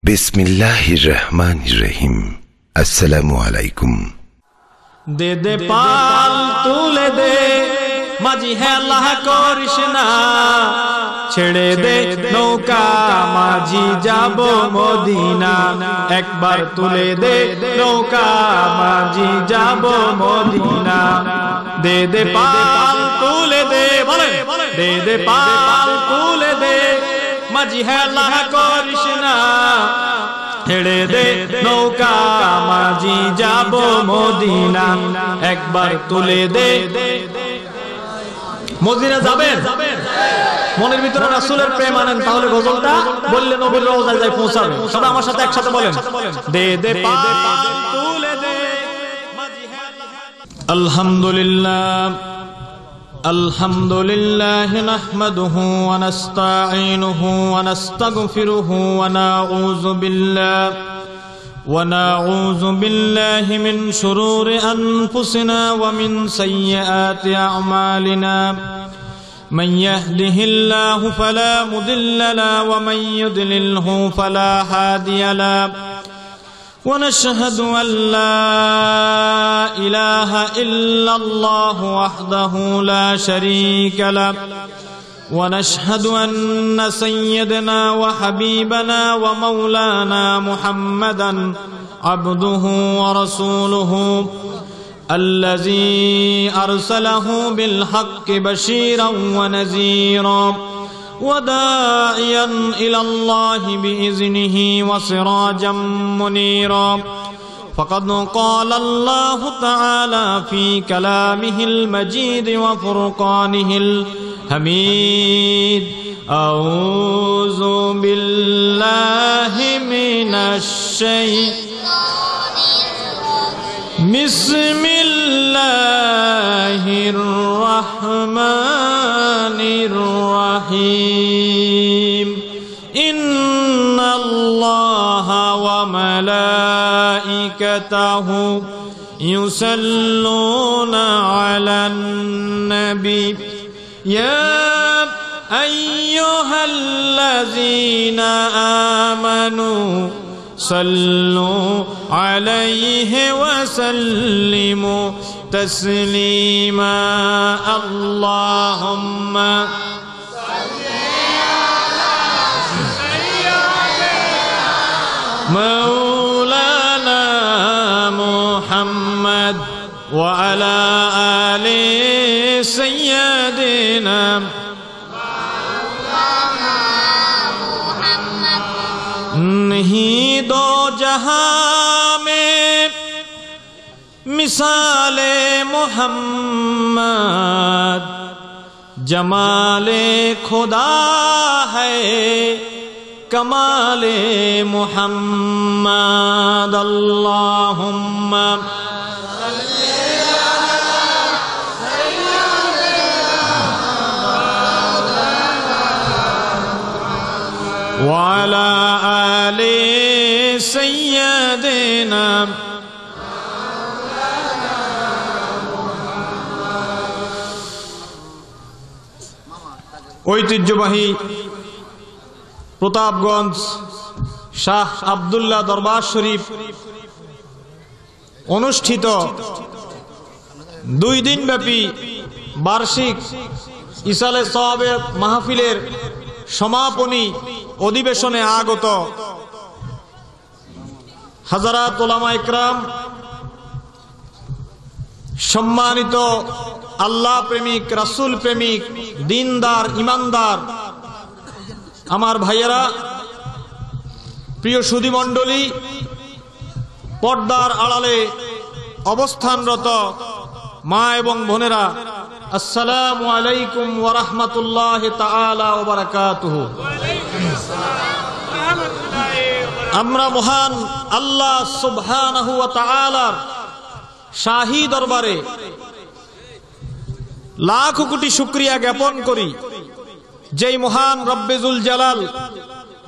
বিসমিল্লাহির রহমানির রহিম। আসসালামু আলাইকুম। দে দে পাল তুলে দে, মাঝি হেলা করিস না, ছেড়ে দে নৌকা মাঝি যাব মদিনা। একবার তুলে দে নৌকা মাঝি যাব মদিনা। দে দে পাল তুলে দে, বলে দে দে পাল তুলে দে, মাঝি হেলা করিস না, ছেড়ে দে নৌকা মাঝি যাব মদিনা। একবার তুলে দে। মদিনা যাবেন? মনের ভিতরে রাসূলের প্রেম আনেন, তাহলে গজলটা বললে নবীর রওজায় যায় পৌঁছাবে। সবাই আমার সাথে একসাথে বলেন, দে দে পাল তুলে দে। আলহামদুলিল্লাহ আলহামদুলিল্লাহি নাহমাদুহু ওয়া নাস্তাঈনুহু ওয়া নাস্তাগফিরুহু ওয়া নাউযু বিল্লাহি মিন শুরুরি আনফুসিনা ওয়া মিন সাইয়্যাতি আ'মালিনা। মান ইয়াহদিহিল্লাহু ফালা মুদিল্লা লাহু ওয়া মান ইউদ্লিলহু ফালা হাদিয়া লাহু। ونشهد أن لا إله إلا الله وحده لا شريك له، ونشهد أن سيدنا وحبيبنا ومولانا محمدا عبده ورسوله الذي أرسله بالحق بشيرا ونذيرا وداعيا إلى الله بإذنه وسراجا منيرا. فقد قال الله تعالى في كلامه المجيد وفرقانه الحميد: أعوذ بالله من الشيطان الرجيم، بسم الله الرحمن الرحيم. إن الله وملائكته يصلون على النبي يا أيها الذين آمنوا صلوا عليه وسلموا تسليما. اللهم صل على مولانا محمد وعلى آل سيدنا नहीं दो जहां में मिसाले मोहम्मद, जमाले खुदा है कमाले मोहम्मद। अल्लाहुम्मा वाला आले सय्यदना। ঐতিহ্যবাহী প্রতাপগঞ্জ শাহ আব্দুল্লাহ দরবার শরীফ অনুষ্ঠিত 2 দিনব্যাপী বার্ষিক ইসালে সওয়াবের মাহফিলের সমাপনী অধিবেশনে আগত হাজারাত উলামা ইকরাম, সম্মানিত আল্লাহ প্রেমিক, রাসূল প্রেমিক, দিনদার, ইমানদার আমার ভাইয়েরা, প্রিয় সুধী মণ্ডলী, পর্দার আড়ালে অবস্থানরত মা এবং বোনেরা, আসসালামু আলাইকুম ওয়া রাহমাতুল্লাহি তাআলা ওয়া বারাকাতুহু। আমরা মহান আল্লাহ সুবহানাহু ওয়া তাআলার শাহী দরবারে লাখ কোটি শুকরিয়া জ্ঞাপন করি, যেই মহান রব্বে জুল জালাল,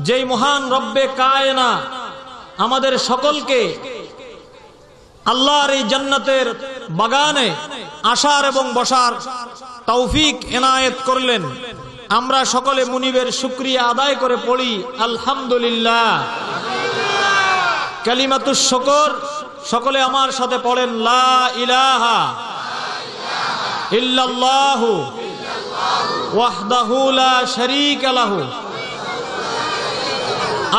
যেই মহান রব্বে কায়না আমাদের সকলকে আল্লাহর এই জান্নাতের বাগানে আসার এবং বসার তৌফিক এনায়েত করলেন। আমরা সকলে মুনিবের শুকরিয়া আদায় করে পড়ি আলহামদুলিল্লাহ। কালিমাতুশ শুকর, সকলে আমার সাথে পড়েন লা ইলাহা ইল্লাল্লাহু ওয়াহদাহু লা শারীকা লাহু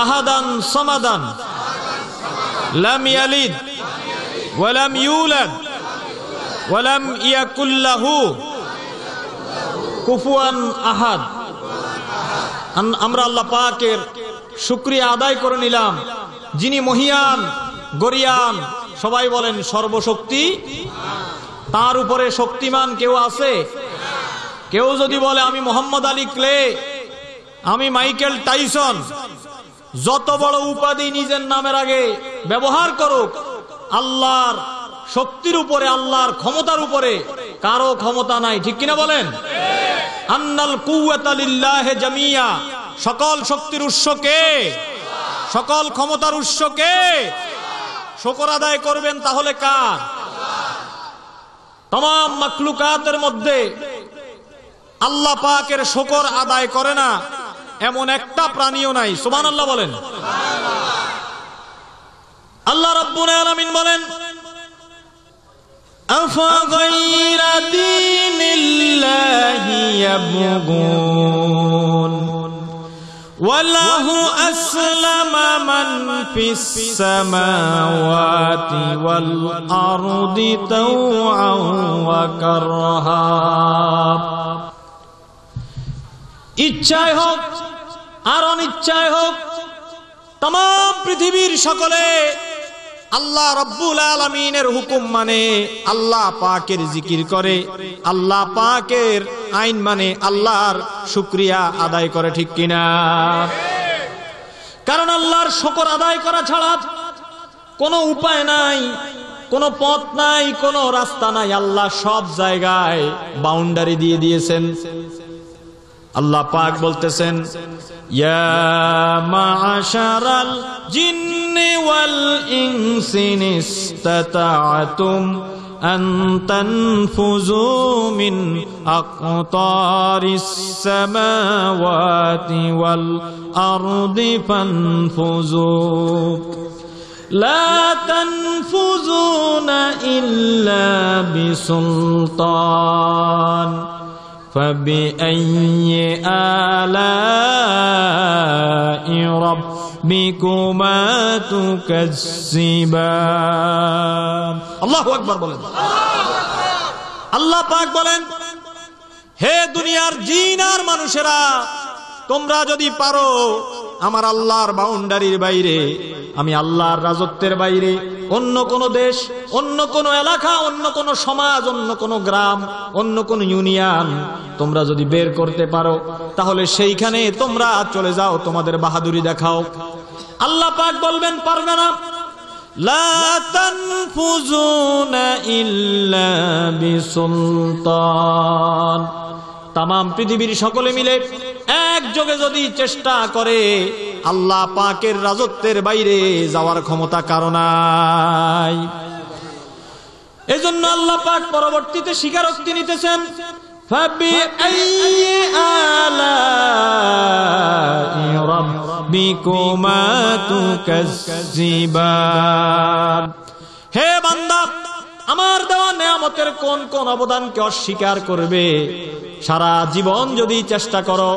আহাদান সামাদান লাম ইয়ালিদ ওয়া লাম ইউলাদ ওয়া লাম ইয়াকুল লাহু কুফুয়ান আহাদ। আমরা আল্লাহ পাকের শুকরিয়া আদায় করে নিলাম, যিনি মহিয়ান গরিয়ান, সবাই বলেন সর্বশক্তি, তার উপরে শক্তিমান কেউ আছে? কেউ যদি বলে আমি মোহাম্মদ আলী ক্লে, আমি মাইকেল টাইসন, যত বড় উপাধি নিজের নামের আগে ব্যবহার করুক, আল্লাহর শক্তির উপরে, আল্লাহর ক্ষমতার উপরে কারো ক্ষমতা নাই, ঠিক কিনা বলেন? আন্নাল কুওয়াতা লিল্লাহি জামিয়া, সকল শক্তির উৎস কে? সকল ক্ষমতার উৎস কে? শুকর আদায় করবেন তাহলে কার? तमाम মাখলুকাতের মধ্যে আল্লাহ পাকের শুকর আদায় করে না এমন একটা প্রাণীও নাই। সুবহানাল্লাহ বলেন। আল্লাহ রাব্বুল আলামিন বলেন আফা গায়রা দীনিল্লাহি ইয়াবগুন ওয়ালাহু আসলামা মান ফিস সামাওয়াতি ওয়াল আরদি তাওআন ওয়া কারহা। ইচ্ছায় হোক আর অনিচ্ছায় হোক तमाम পৃথিবীর সকলে আল্লাহ রাব্বুল আলামিনের হুকুম মানে, আল্লাহ পাকের জিকির করে, আল্লাহ পাকের আইন মানে, আল্লাহর শুকরিয়া আদায় করে, ঠিক কিনা? কারণ আল্লাহর শুকর আদায় করা ছাড়া কোনো উপায় নাই, কোনো পথ নাই, কোনো রাস্তা নাই। আল্লাহ সব জায়গায় বাউন্ডারি দিয়ে দিয়েছেন। আল্লাহ পাক বলতেছেন ইয়া মা'শারাল জিন্নি ওয়াল ইনসি ইসতাতা'তুম আন তানফুযু মিন আকতারিস সামাওয়াতি ওয়াল আরদি ফানফুযু লা তানফুযুনা ইল্লা বিসুলতান فبأي آلاء ربكما تكذبان। আল্লাহু আকবার বলেন। আল্লাহ পাক বলেন হে দুনিয়ার জিন আর মানুষেরা, তোমরা যদি পারো আমার আল্লাহর বাউন্ডারির বাইরে, আমি আল্লাহর রাজত্বের বাইরে অন্য কোন দেশ, অন্য কোন এলাকা, অন্য কোন সমাজ, অন্য কোন গ্রাম, অন্য কোন ইউনিয়ন তোমরা যদি বের করতে পারো, তাহলে সেইখানে তোমরা চলে যাও, তোমাদের বাহাদুরি দেখাও। আল্লাহ পাক বলবেন পারবে না। লা তানফুযুনা ইল্লা বিসুলতান। तमाम পৃথিবীর সকলে মিলে একযোগে যদি চেষ্টা করে, আল্লাহ পাকের রাজত্বের বাইরে যাওয়ার ক্ষমতা কারো নাই। এজন্য আল্লাহ পাক পরবর্তীতে স্বীকারোক্তি নিতেছেন ফাবিআইয়ি আলাই রাব্বিকুমা তুকাজ্জিবান। হে বান্দা, আমার দেওয়া নেয়ামতের কোন কোন অবদানকে অস্বীকার করবে? সারা জীবন যদি চেষ্টা করো,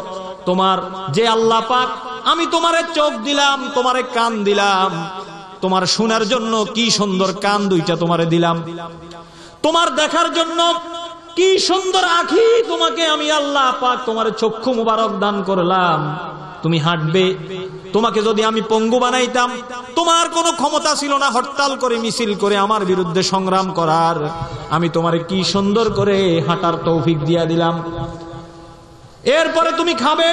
তোমার যে আল্লাহ পাক আমি তোমারে চোখ দিলাম, তোমারে কান দিলাম, তোমার শোনার জন্য কি সুন্দর কান দুইটা তোমারে দিলাম, তোমার দেখার জন্য কি সুন্দর আঁখি তোমাকে আমি আল্লাহ পাক তোমার চক্ষু মুবারক দান করলাম, তুমি হাঁটবে। তোমাকে যদি আমি পঙ্গু বানাইতাম, তোমার কোনো ক্ষমতা ছিল না হরতাল করে মিছিল করে আমার বিরুদ্ধে সংগ্রাম করার, আমি তোমারে কি সুন্দর করে হাঁটার তৌফিক দিয়া দিলাম। এরপরে তুমি খাবে,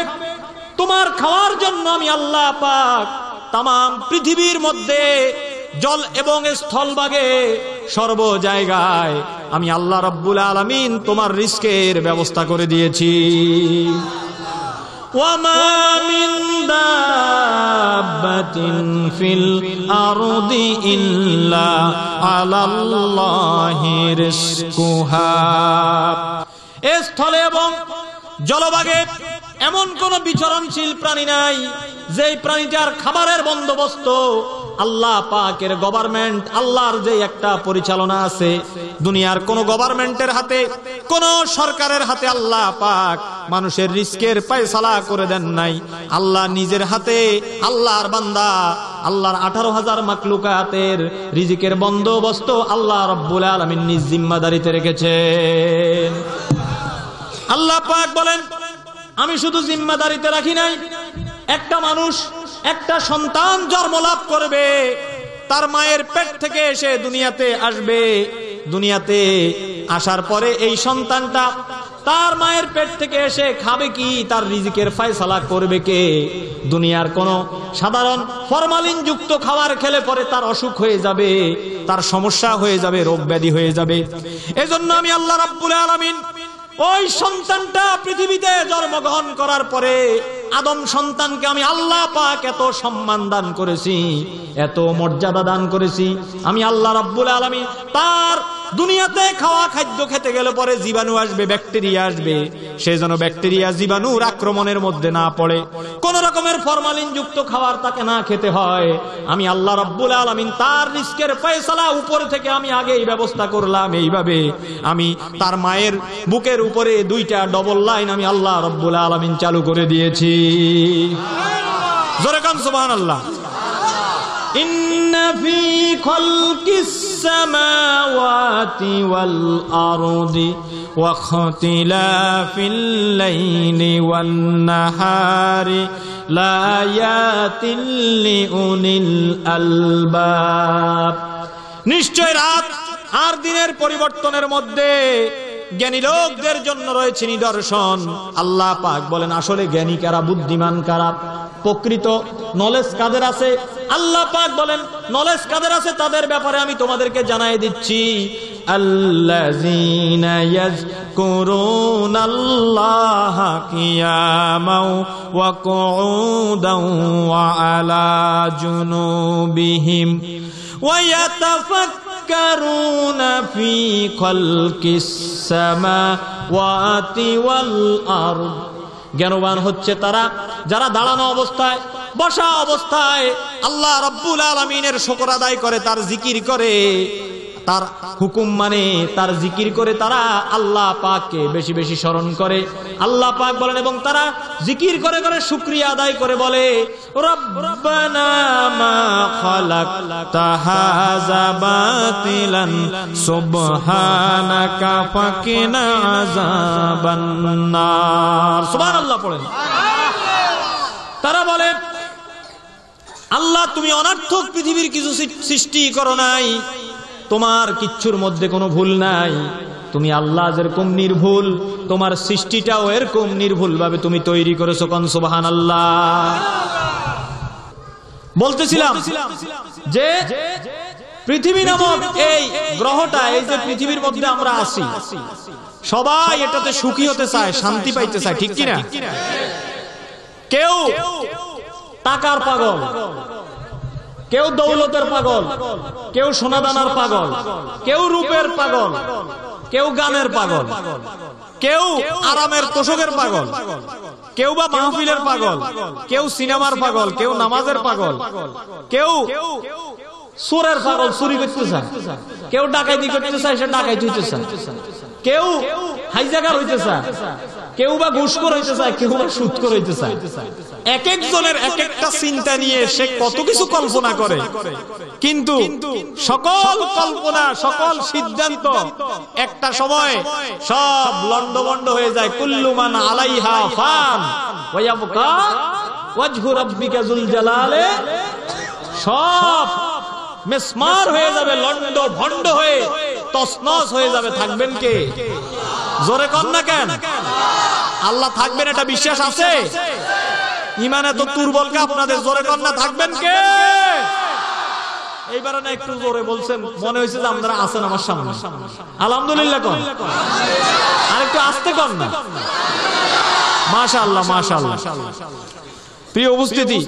তোমার খাওয়ার জন্য আমি আল্লাহ পাক तमाम পৃথিবীর মধ্যে জল এবং স্থলভাগে সর্ব জায়গায় আমি আল্লাহ রাব্বুল আলামিন তোমার রিজকের ব্যবস্থা করে দিয়েছি। ওয়ামা মিন দাব্বাতিন ফিল আরদি ইল্লা আলাল্লাহি রিজকুহা। স্থলে এবং জলভাগে এমন কোন বিচরণশীল প্রাণী নাই যেই প্রাণীটার খাবারের বন্দোবস্ত আল্লাহ পাকের গভর্নমেন্ট, আল্লাহর যে একটা পরিচালনা আছে, দুনিয়ার কোন গভর্নমেন্টের হাতে, কোন সরকারের হাতে আল্লাহ পাক মানুষের রিস্কের ফয়সালা করে দেন নাই। আল্লাহ নিজের হাতে, আল্লাহর বান্দা, আল্লাহর 18,000 মাখলুকাতের রিজিকের বন্দোবস্ত আল্লাহ রাব্বুল আলামিন নিজ জিম্মাদারিতে রেখেছেন। আল্লাহ পাক বলেন, আমি শুধু জিম্মাদারিতে রাখি নাই, একটা মানুষ একটা সন্তান জন্ম লাভ করবে, তার মায়ের পেট থেকে এসে দুনিয়াতে আসবে। দুনিয়াতে আসার পরে এই সন্তানটা তার মায়ের পেট থেকে এসে খাবে কি, তার রিজিকের ফয়সালা করবে কে? দুনিয়ার কোন সাধারণ ফরমালিন যুক্ত খাবার খেলে পরে তার অসুখ হয়ে যাবে, তার সমস্যা হয়ে যাবে, রোগ ব্যাধি হয়ে যাবে। এজন্য আমি আল্লাহ রাব্বুল আলামিন ওই সন্তানটা পৃথিবীতে জন্মগ্রহণ করার পরে আদম সন্তানকে আমি আল্লাহ পাক এত সম্মান দান করেছি, এত মর্যাদা দান করেছি। আমি আল্লাহ রাব্বুল আলামিন তার দুনিয়াতে খাওয়া খাদ্য খেতে গেলে পরে জীবাণু আসবে, ব্যাকটেরিয়া আসবে, সেই জন্য ব্যাকটেরিয়া জীবাণুর আক্রমণের মধ্যে না পড়ে, কোন রকমের ফরমালিন যুক্ত খাবার তাকে না খেতে হয়। আমি আল্লাহ রাব্বুল আলামিন তার রিস্কের ফয়সালা উপর থেকে আমি আগেই ব্যবস্থা করলাম। এইভাবে আমি তার মায়ের বুকের উপরে 2টা ডবল লাইন আমি আল্লাহ রাব্বুল আলামিন চালু করে দিয়েছি। জোরে কান সুবহানাল্লাহ। ইন্না ফি খালকিস সামাওয়াতি ওয়াল আরদি ওয়া ইখতিলাফিল লাইলি ওয়ান নাহারি লায়াতিল লিউনিল আলবাব। নিশ্চয় রাত আর দিনের পরিবর্তনের মধ্যে জ্ঞানী লোকদের জন্য রয়েছে নিদর্শন। আল্লাহ পাক বলেন, আসলে জ্ঞানী কারা, বুদ্ধিমান কারা, প্রকৃত নলেজ কাদের আছে? আল্লাহ পাক বলেন, নলেজ কাদের আছে তাদের ব্যাপারে আমি তোমাদেরকে জানাই দিচ্ছি। আল্লাযীনা ইয়াযকুরুনাল্লাহা কিয়ামান ওয়া কুউদান ওয়া আলা জুনুবিহিম ওয়া ইয়াতাফাক্কারুনা ফি খালকিস সামাওয়াতি ওয়াল আরদ। জ্ঞানবান হচ্ছে তারা যারা দাঁড়ানো অবস্থায়, বসা অবস্থায় আল্লাহ রাব্বুল আলামিনের শুকর আদায় করে, তার জিকির করে, তার হুকুম মানে, তার জিকির করে তারা আল্লাহ পাককে বেশি বেশি স্মরণ করে। আল্লাহ পাক বলেন, এবং তারা জিকির করে করে শুকরিয়া আদায় করে বলে, রব্বানা মা খালাকতা হাযা বাতিলান সুবহানাকা ফাকিনা আযাবান নার। সুবহানাল্লাহ পড়েন। তারা বলে, আল্লাহ তুমি অনর্থক পৃথিবীর কিছু সৃষ্টি করো নাই, তোমার কিচ্ছুর মধ্যে কোনো ভুল নাই, তুমি আল্লাহ যেরকম নির্ভুল, তোমার সৃষ্টিটাও এরকম নির্ভুল ভাবে তুমি তৈরি করেছো। কোন সুবহানাল্লাহ। বলতেছিলাম যে পৃথিবী নামক এই গ্রহটা, এই যে পৃথিবীর মধ্যে আমরা আছি, সবাই এটাতে সুখী হতে চায়, শান্তি পাইতে চায়, ঠিক কিনা? কেউ টাকার পাগল, কেউ দৌলতের পাগল, কেউ সোনাদানার পাগল, কেউ রূপের পাগল, কেউ গানের পাগল, কেউ আরামের তোষকের পাগল, কেউ বা মাহফিলের পাগল, কেউ সিনেমার পাগল, কেউ নামাজের পাগল, কেউ সুরের পাগল, চুরি করতে চায়, কেউ ডাকাইতি করতে চায়, সে ডাকাইতি হইতে চায়, কেউ হাইজাকার হইতে চায়, কেউ বা ঘুষখোর হইতে চায়, কেউ বা সুদখোর হইতে চায়। এক একজনের এক একটা চিন্তা নিয়ে সে কত কিছু কল্পনা করে, কিন্তু সকল কল্পনা, সকল সিদ্ধান্ত একটা সময় সব লন্ডভন্ড হয়ে যায়। কুল্লু মান আলাইহা ফান ওয়া ইয়াবকা ওয়াজহু রাব্বিকা যুল জালালে। সব মেসমার হয়ে যাবে, লন্ডভন্ড হয়ে তছনছ হয়ে যাবে, থাকবেন কে? জোরে কন না কেন? আল্লাহ থাকবেন, এটা বিশ্বাস আছে? ইমান এত দুর্বলকে আপনাদের, জোরে কন না, থাকবেন কে? এইবার না একটু জোরে বলছেন, মনে হয়েছে যে আপনারা আছেন আমার সামনে। আলহামদুলিল্লাহ কন, আর একটু আস্তে কন না। মাশাআল্লাহ, মাশাআল্লাহ। প্রিয় উপস্থিতি,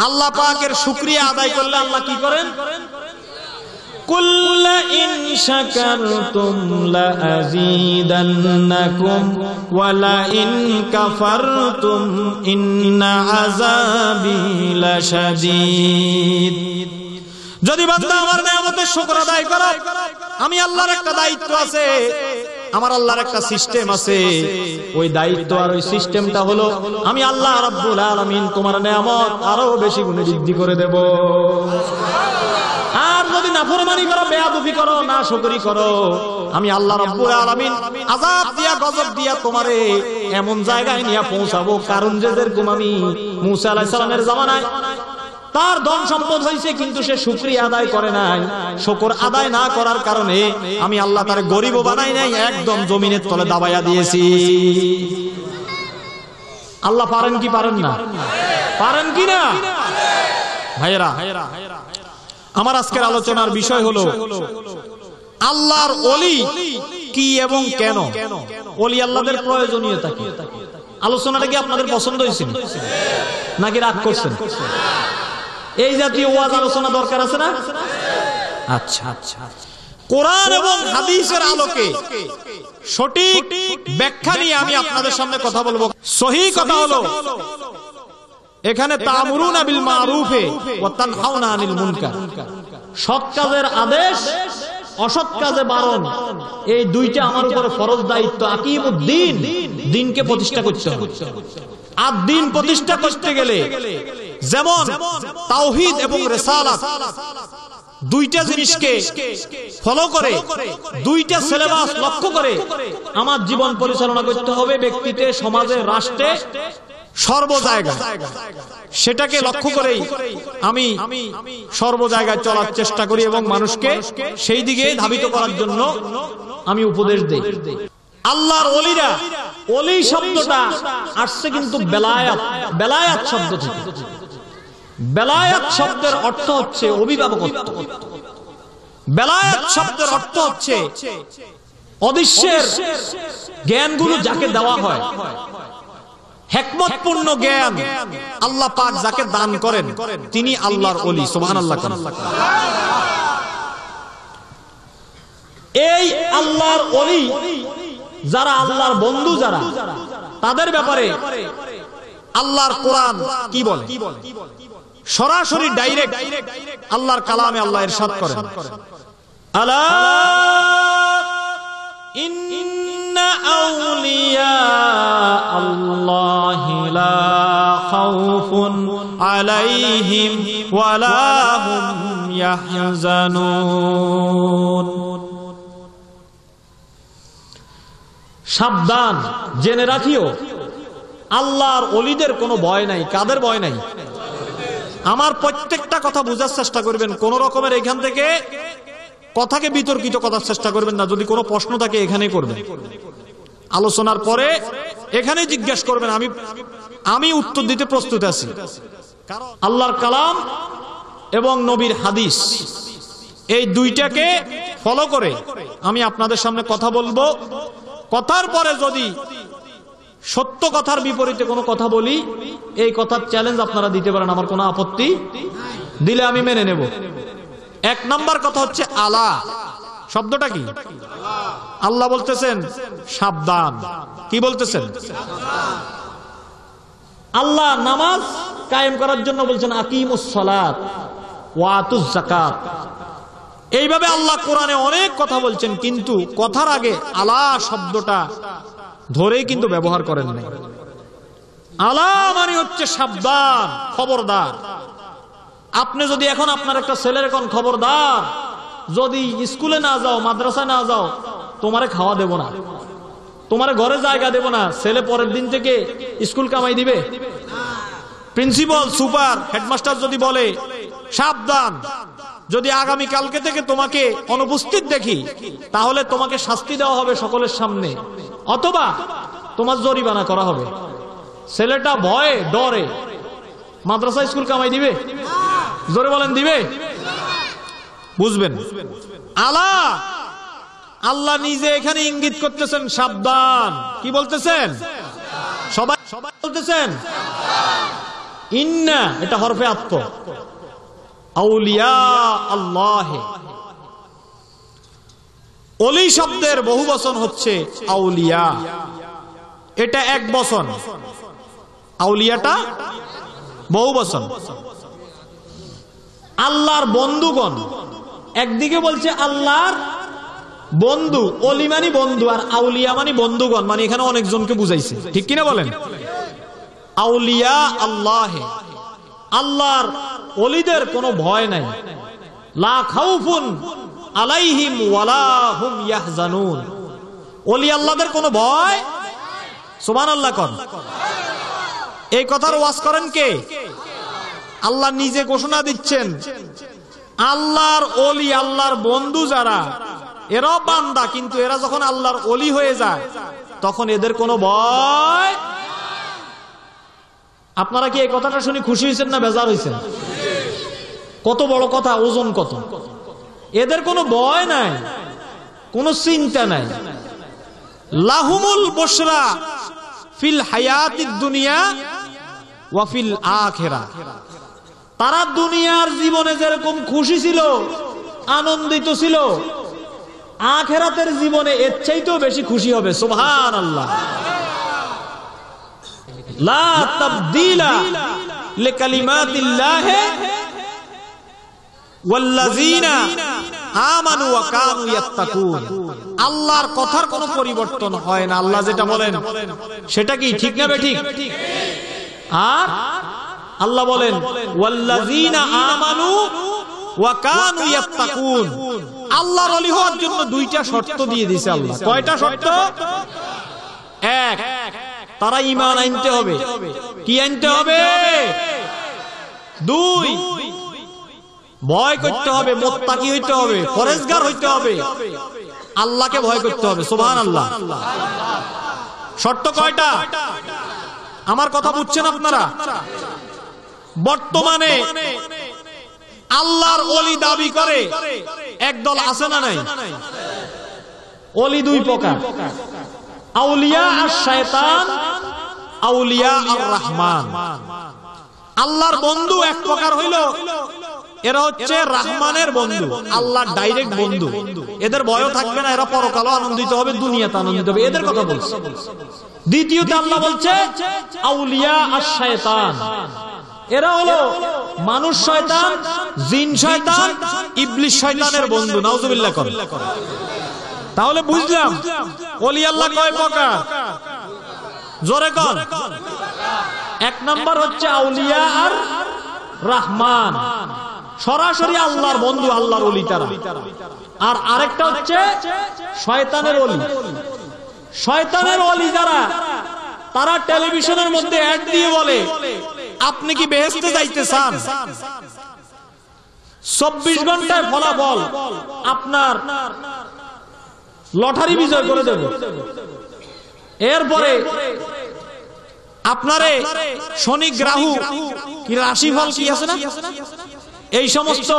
আল্লাহ পাকের শুকরিয়া আদায় করলে আল্লাহ কি করেন? কুল ইন শাকারতুম লাযীদান্নাকুম ওয়া লা ইন কাফারতুম ইন্না আযাবি লাশাদীদ। যদি বান্দা আমার নিয়ামতের শুকর আদায় করে, আমি আল্লাহর একটা দায়িত্ব আছে, আমার আল্লাহর একটা সিস্টেম আছে। ওই দায়িত্ব আর ওই সিস্টেমটা হলো আমি আল্লাহ রাব্বুল আলামিন তোমার নিয়ামত আরো বেশি গুণে বৃদ্ধি করে দেব। আর যদি নাফরমানি করো, বেয়াদবি করো, নাশুকরি করো, আমি আল্লাহ রাব্বুল আলামিন আযাব দিয়া গজব দিয়া তোমারে এমন জায়গায় নিয়ে পৌঁছাবো। কারণ যেরকম আমি মূসা আলাইহিস সালামের জামানায় তার ধন সম্পদ হয়েছে কিন্তু সে শুকরিয়া আদায় করে নাই, শুকর আদায় না করার কারণে আমি আল্লাহ তার গরিব বানাই নাই, একদম জমিনের তলে দাবাইয়া দিয়েছি। আল্লাহ পারেন কি পারেন না? পারেন কি না ভাইয়েরা? আমার আজকের আলোচনার বিষয় হলো আল্লাহর ওলি কি এবং কেন, ওলি আল্লাহদের প্রয়োজনীয়তা কি। আলোচনাটা কি আপনাদের পছন্দ হয়েছিল নাকি রাগ করছেন? এই জাতীয় ওয়াজ আলোচনা দরকার আছে না? আচ্ছা আচ্ছা, কোরআন এবং হাদিসের আলোকে সঠিক ব্যাখ্যা নিয়ে আমি আপনাদের সামনে কথা বলবো। সহি কথা হলো এখানে তা'মুরুনা বিল মারুফে ওয়া তানহাউনা আনিল মুনকার, সৎ কাজের আদেশ, অসৎ কাজে বারণ, এই দুইটা আমার উপরে ফরজ দায়িত্ব। আকিমুদ্দিন, দিনকে প্রতিষ্ঠা করতে হবে। আর দিন প্রতিষ্ঠা করতে গেলে যেমন তাওহীদ এবং রিসালাত দুইটা জিনিসকে ফলো করে, দুইটা সিলেবাস লক্ষ্য করে আমার জীবন পরিচালনা করতে হবে। ব্যক্তিতে, সমাজে, রাষ্ট্রে, সর্ব জায়গায় সেটাকে লক্ষ্য করেই আমি সর্ব জায়গায় চলার চেষ্টা করি এবং মানুষকে সেই দিকে ধাবিত করার জন্য আমি উপদেশ দেই। আল্লাহর ওলিরা, ওলি শব্দটা আসছে কিন্তু বেলায়াত, বেলায়াত শব্দ থেকে। বেলায়াত শব্দের অর্থ হচ্ছে অভিভাবকত্ব। বেলায়াত শব্দের অর্থ হচ্ছে অদৃশ্যের জ্ঞানগুলো যাকে দেওয়া হয়, হিকমতপূর্ণ জ্ঞান আল্লাহ পাক যাকে দান করেন তিনি আল্লাহর ওলি। সুবহানাল্লাহ। এই আল্লাহর ওলি যারা, আল্লাহর বন্ধু যারা, তাদের ব্যাপারে আল্লাহর কোরআন কি বলে? সরাসরি ডাইরেক্ট আল্লাহর কালামে আল্লাহ ইরশাদ করেন, আলা ইন্না আউলিয়া আল্লাহি লা খাউফুন আলাইহিম ওয়া লা হুম ইয়াহজানুন। সাবধান, জেনে রাখিও আল্লাহর ওলিদের কোনো ভয় নাই। কাদের ভয় নাই? আমার প্রত্যেকটা কথা বোঝার চেষ্টা করবেন, কোন রকমের এখান থেকে কথাকে বিতর্কিত করার চেষ্টা করবেন না। যদি কোনো প্রশ্ন থাকে এখানে করবেন, আলোচনার পরে এখানে জিজ্ঞাসা করবেন, আমি উত্তর দিতে প্রস্তুত আছি। আল্লাহর কালাম এবং নবীর হাদিস এই দুইটাকে ফলো করে আমি আপনাদের সামনে কথা বলবো। কথার পরে যদি সত্য কথার বিপরীতে কোনো কথা বলি, এই কথার চ্যালেঞ্জ আপনারা দিতে পারেন, আমার কোনো আপত্তি দিলে আমি মেনে নেব। এক নাম্বার কথা হচ্ছে আলা শব্দটা কি? আল্লাহ বলতেছেন সাবধান। কি বলতেছেন? আল্লাহ নামাজ কায়েম করার জন্য বলছেন আকিমুস সালাত ওয়া আতুজ যাকাত। এইভাবে আল্লাহ কোরআনে অনেক কথা বলছেন, কিন্তু কথার আগে আলা শব্দটা ধরেই কিন্তু ব্যবহার করেন না। আলা মানে হচ্ছে সাবধান, খবরদার। আপনি যদি এখন আপনার একটা ছেলের এখন খবরদার, যদি স্কুলে না যাও, মাদ্রাসায় না যাও, তোমারে খাওয়া দেব না, তোমারে ঘরে জায়গা দেব না, ছেলে পরের দিন থেকে স্কুল কামাই দিবে? প্রিন্সিপাল, সুপার, হেডমাস্টার যদি বলে সাবধান, যদি আগামী কালকে থেকে তোমাকে অনুপস্থিত দেখি তাহলে তোমাকে শাস্তি দেওয়া হবে সকলের সামনে, অথবা তোমার জরিমানা করা হবে, ছেলেটা ভয়ে ডরে মাদ্রাসা স্কুল কামাই দিবে? জোরে বলেন, দিবে? বুঝবেন আলা, আল্লাহ নিজে এখানে ইঙ্গিত করতেছেন সাবধান। কি বলতেছেন? সবাই সবাই বলতেছেন ইন্না, এটা হরফে আত্ম, আউলিয়া আল্লাহ, অলি শব্দের বহু বচন হচ্ছে আউলিয়া, এটা এক বচন, আউলিয়াটা বহু বচন। আল্লাহর বন্ধুগণ, একদিকে বলছে আল্লাহর বন্ধু, অলি মানে বন্ধু, আর আউলিয়া মানে বন্ধুগণ, মানে এখানে অনেকজনকে বুঝাইছে, ঠিক কিনা বলেন? আউলিয়া আল্লাহ, আল্লাহর অলিদের কোনো ভয় নাই, লা খাউফুন আলাইহিম ওয়ালা হুম ইয়াহজানুন, অলি আল্লাহদের কোনো ভয়। সুবহানাল্লাহ কোন এই কথার ওয়াজ করেন কে? আল্লাহ নিজে ঘোষণা দিচ্ছেন, আল্লাহর অলি, আল্লাহর বন্ধু যারা, এরাও বান্দা, কিন্তু এরা যখন আল্লাহর অলি হয়ে যায় তখন এদের কোনো ভয়। আপনারা কি এই কথাটা শুনে খুশি হয়েছেন না বেজার হয়েছেন? কত বড় কথা, ওজন কত! এদের কোনো ভয় নাই, কোনো চিন্তা নাই। লাহুমুল বুশরা ফিল হায়াতিদ দুনিয়া ওয়া ফিল আখিরাহ, তারা দুনিয়ার জীবনে যেরকম খুশি ছিল, আনন্দিত ছিল, আখিরাতের জীবনে এর চাইতেও বেশি খুশি হবে। সুবহানাল্লাহ। লা তাবদীলা লিকালিমাতিল্লাহ ওয়াল্লাযীনা আমানু ওয়া কানু ইয়াত্তাকুন, আল্লাহর কথার কোনো পরিবর্তন হয় না। আল্লাহ যেটা বলেন সেটা কি ঠিক না বেঠিক? আর আল্লাহ বলেন ওয়াল্লাযীনা আমানু ওয়া কানু ইয়াত্তাকুন, আল্লাহর ওলি হওয়ার জন্য দুইটা শর্ত দিয়ে দিয়েছে আল্লাহ। কয়টা শর্ত? এক, তারা ঈমান আনতে হবে। কি আনতে হবে? দুই, ভয় করতে হবে, মুত্তাকি হইতে হবে, পরেজগার হইতে হবে, আল্লাহকে ভয় করতে হবে। সুবহানাল্লাহ। শর্ত কয়টা? আমার কথা বুঝছেন আপনারা? বর্তমানে আল্লাহর ওলি দাবি করে একদল আছে না নাই? ওলি দুই প্রকার, আউলিয়া আর শয়তান, আউলিয়া আর রহমান। আল্লাহর বন্ধু এক প্রকার হইল, এরা হচ্ছে রহমানের বন্ধু, আল্লাহর ডাইরেক্ট বন্ধু। এদের ভয়ও থাকবে না, এরা পরকালও আনন্দিত হবে, দুনিয়াতে আনন্দিত হবে, এদের কথা বলছে। দ্বিতীয়ত আল্লাহ বলছে আউলিয়া আর শয়তান, এরা হলো মানুষ শয়তান, জিন শয়তান, ইবলিস শয়তানের বন্ধু। নাউজুবিল্লাহ করেন। তাহলে বুঝলাম ওলি আল্লাহ কয় প্রকার? জোরে কর। এক নাম্বার হচ্ছে আউলিয়া আর রহমান, সরাসরি আল্লাহর বন্ধু, আল্লাহর ওলি তারা। আর আরেকটা হচ্ছে শয়তানের ওলি। শয়তানের ওলি যারা, তারা টেলিভিশনের মধ্যে অ্যাড দিয়ে বলে আপনি কি বেহেশতে যাইতে চান, 24 ঘন্টায় ফলাফল আপনার লটারি বিজয় করে দেব, এরপরে আপনারে শনি গ্রাহু কি রাশিফল কি আছে না, এই সমস্ত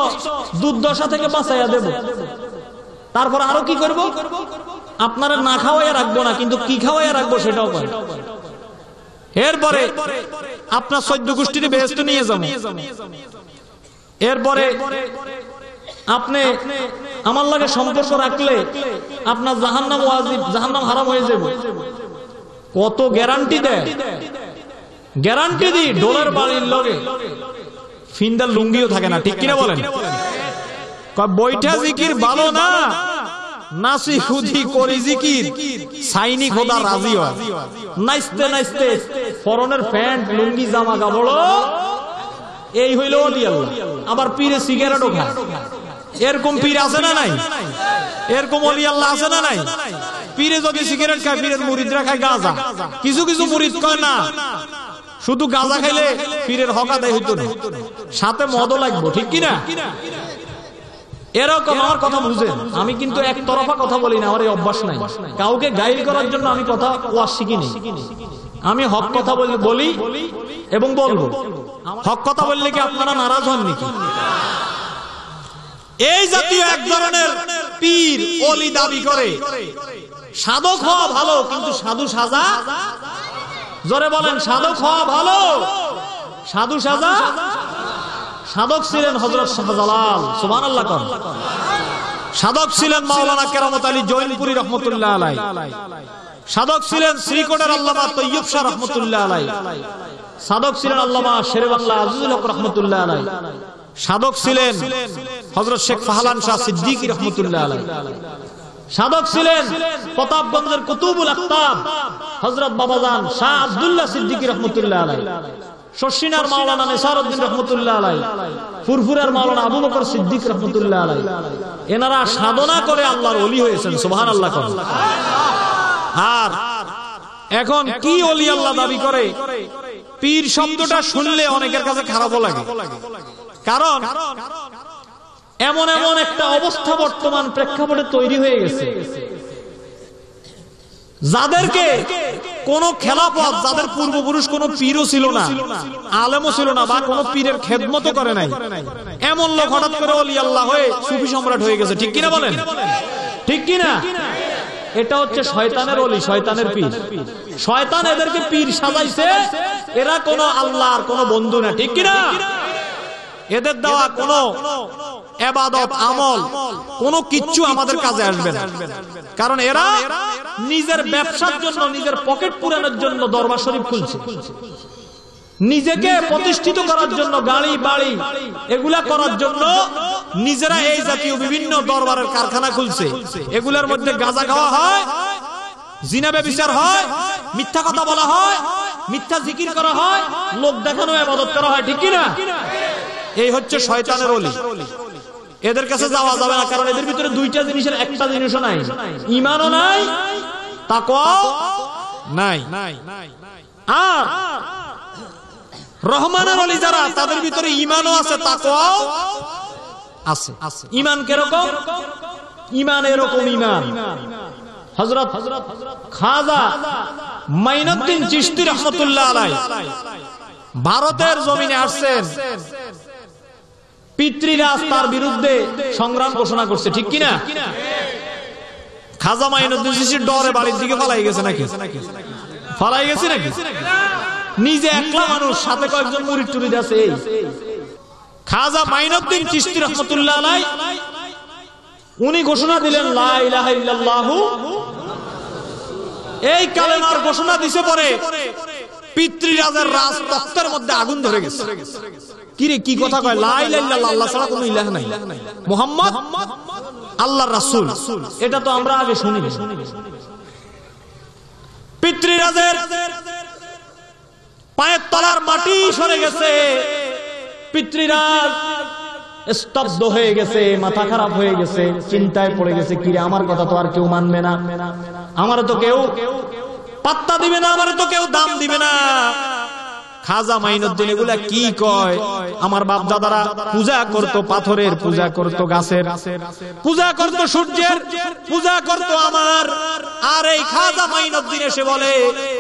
দুর্দশা থেকে বাঁচাইয়া দেব। তারপর আরো কি করব? আপনারা না খাওয়াইয়া রাখবো না, কিন্তু কি খাওয়াইয়া রাখবো সেটাও করে। এরপরে আপনার 14 গোষ্ঠীর বেহেশতে নিয়ে যাবো। এরপরে আপনি আমার লাগে সম্পর্ক রাখলে আপনার জাহান্নাম ওয়াজিব, জাহান্নাম হারাম হয়ে যাবে। কত গ্যারান্টি দেয়! গ্যারান্টি দি ডলার বাড়ির লগে ফিন্দার লুঙ্গিও থাকে না, ঠিক কিনা বলেন? বৈঠা জিকির ভালো না, নাসি খুদি করি জিকির, সাইনি খোদা রাজি হয়। নাইস্তে নাইস্তে ফরনের প্যান্ট, লুঙ্গি, জামা কাপড়, এই হইল ওলি আল্লাহ। আবার পীরে সিগারেটও খায়। এরকম পীর আছে না নাই? এরকম ওলি আল্লাহ আছে না নাই? পীরে যদি সিগারেট খায়, পীরের মুরিদরা খায় গাঁজা। কিছু কিছু মুরিদ কয় না, শুধু গাঁজা খাইলে পীরের হক আদায় হইতো না, সাথে মদও লাগবো, ঠিক কিনা? এরকম আমার কথা বুঝেন। আমি কিন্তু একতরফা কথা বলি না, আমার এই অভ্যাস নাই। কাউকে গাইল করার জন্য আমি কথা ওয়াজ শিখিনি। আমি হক কথা বলি এবং বলবো। হক কথা বললে কি আপনারা নারাজ হন নাকি? এই জাতীয় এক ধরনের পীর ওলি দাবি করে। সাধক হওয়া ভালো, কিন্তু সাধু সাজা, জোরে বলেন, সাধক হওয়া ভালো, সাধু সাজা। সাধক ছিলেন হযরত শাহজালাল, সুবহানাল্লাহ। সাধক ছিলেন মাওলানা কেরামত আলী জৈনপুরী রহমতুল্লাহ আলাইহি, সাধক ছিলেন শ্রীকোটের আল্লামা তৈয়ব শাহ রহমতুল্লাহ আলাইহি, সাধক ছিলেন আল্লামা শেরে বাংলা আজিজুল হক রহমতুল্লাহ আলাইহি, সাধক ছিলেন হযরত শেখ ফাহলান শাহ সিদ্দিকী রহমতুল্লাহ আলাইহি, সাধক ছিলেন প্রতাপগঞ্জের কুতুবুল আকতাব হযরত বাবাজান শাহ আব্দুল্লাহ সিদ্দিকী রহমতুল্লাহ আলাইহি, শর্ষিনার মাওলানা নেসারউদ্দিন রহমতুল্লাহ আলাইহি, ফুরফুরার মাওলানা আবু বকর সিদ্দিক রহমতুল্লাহ আলাইহি। এনারা সাধনা করে আল্লাহর ওলি হয়েছেন, সুবহানাল্লাহ। আর এখন কি ওলি আল্লাহ দাবি করে? পীর শব্দটা শুনলে অনেকের কাছে খারাপও লাগে, কারণ এমন এমন একটা অবস্থা বর্তমান প্রেক্ষাপটে তৈরি হয়ে গেছে, যাদেরকে কোন খেলাফত, যাদের পূর্বপুরুষ কোন পীরও ছিল না, আলেমও ছিল না, বা কোন পীরের খেদমতও করে নাই, এমন লোক হঠাৎ করে ওলি আল্লাহ হয়ে সুফি সম্রাট হয়ে গেছে। ঠিক কিনা বলেন? ঠিক কিনা? এটা হচ্ছে শয়তানের ওলি, শয়তানের পীর। শয়তান এদেরকে পীর সাজাইছে, এরা কোন আল্লাহর কোন বন্ধু না। ঠিক কিনা? এদের দেওয়া কোন ইবাদত আমল কোন কিচ্ছু আমাদের কাজে আসবে না, কারণ এরা নিজের ব্যবসার জন্য, নিজের পকেট পুরানোর জন্য দরবার শরীফ খুলছে, নিজেকে প্রতিষ্ঠিত করার জন্য, গাড়ি বাড়ি এগুলা করার জন্য নিজেরা এই জাতীয় বিভিন্ন দরবারের কারখানা খুলছে। এগুলার মধ্যে গাঁজা খাওয়া হয়, জিনা ব্যভিচার হয়, মিথ্যা কথা বলা হয়, মিথ্যা জিকির করা হয়, লোক দেখানো ইবাদত করা হয়। ঠিক কিনা? এই হচ্ছে শয়তানের ওলি। এদের কাছে যাওয়া যাবে না, কারণ এদের ভিতরে দুইটা জিনিসের একটা জিনিসও নাই, ঈমানও নাই, তাকওয়াও নাই। আর রহমানের ওলি যারা, তাদের ভিতরে ঈমানও আছে, তাকওয়াও আছে। ঈমান কিরকম? ঈমান এরকম ঈমান হযরত খাজা মাইনুদ্দিন চিশতি রাহমাতুল্লাহ আলাইহি ভারতের জমিনে আসছেন, পিতৃরাজ তার বিরুদ্ধে সংগ্রাম ঘোষণা করছে। ঠিক কিনা? খাজা মাইনুদ্দিন চিশতি ডরে বাড়ির দিকে পালাই গেছে নাকি? পালাই গেছে নাকি? নিজে একলা মানুষ, সাথে কয়েকজন মুরিদ টুরিদ আছে। এই খাজা মাইনুদ্দিন চিশতি রাহমাতুল্লাহ আলাইহি উনি ঘোষণা দিলেন লা ইলাহা ইল্লাল্লাহু, এই কালেমার ঘোষণা দিছে পরে পিতৃরাজের রাজ তক্তের মধ্যে আগুন ধরে গেছে। কিরে কি কথা কয়? লা ইলাহা ইল্লাল্লাহ, আল্লাহ ছাড়া কোনো ইলাহ নাই, মুহাম্মদ আল্লাহর রাসূল। এটা তো আমরা আগে শুনিনি। পিতৃরাজের পায়ের তলার মাটি সরে গেছে, পিতৃরাজ স্তব্ধ হয়ে গেছে, মাথা খারাপ হয়ে গেছে, চিন্তায় পড়ে গেছে, কিরে আমার কথা তো আর কেউ মানবে না, আমার তো কেউ পাত্তা দিবে না, আমার তো কেউ দাম দিবে না। খাজা মাইনুদ্দিন এগুলা কি কয়? আমার বাপ দাদারা পূজা করত, পাথরের পূজা করত, গাছের পূজা করত, সূর্যের পূজা করত আমার। আর এই খাজা মাইনুদ্দিন এসে বলে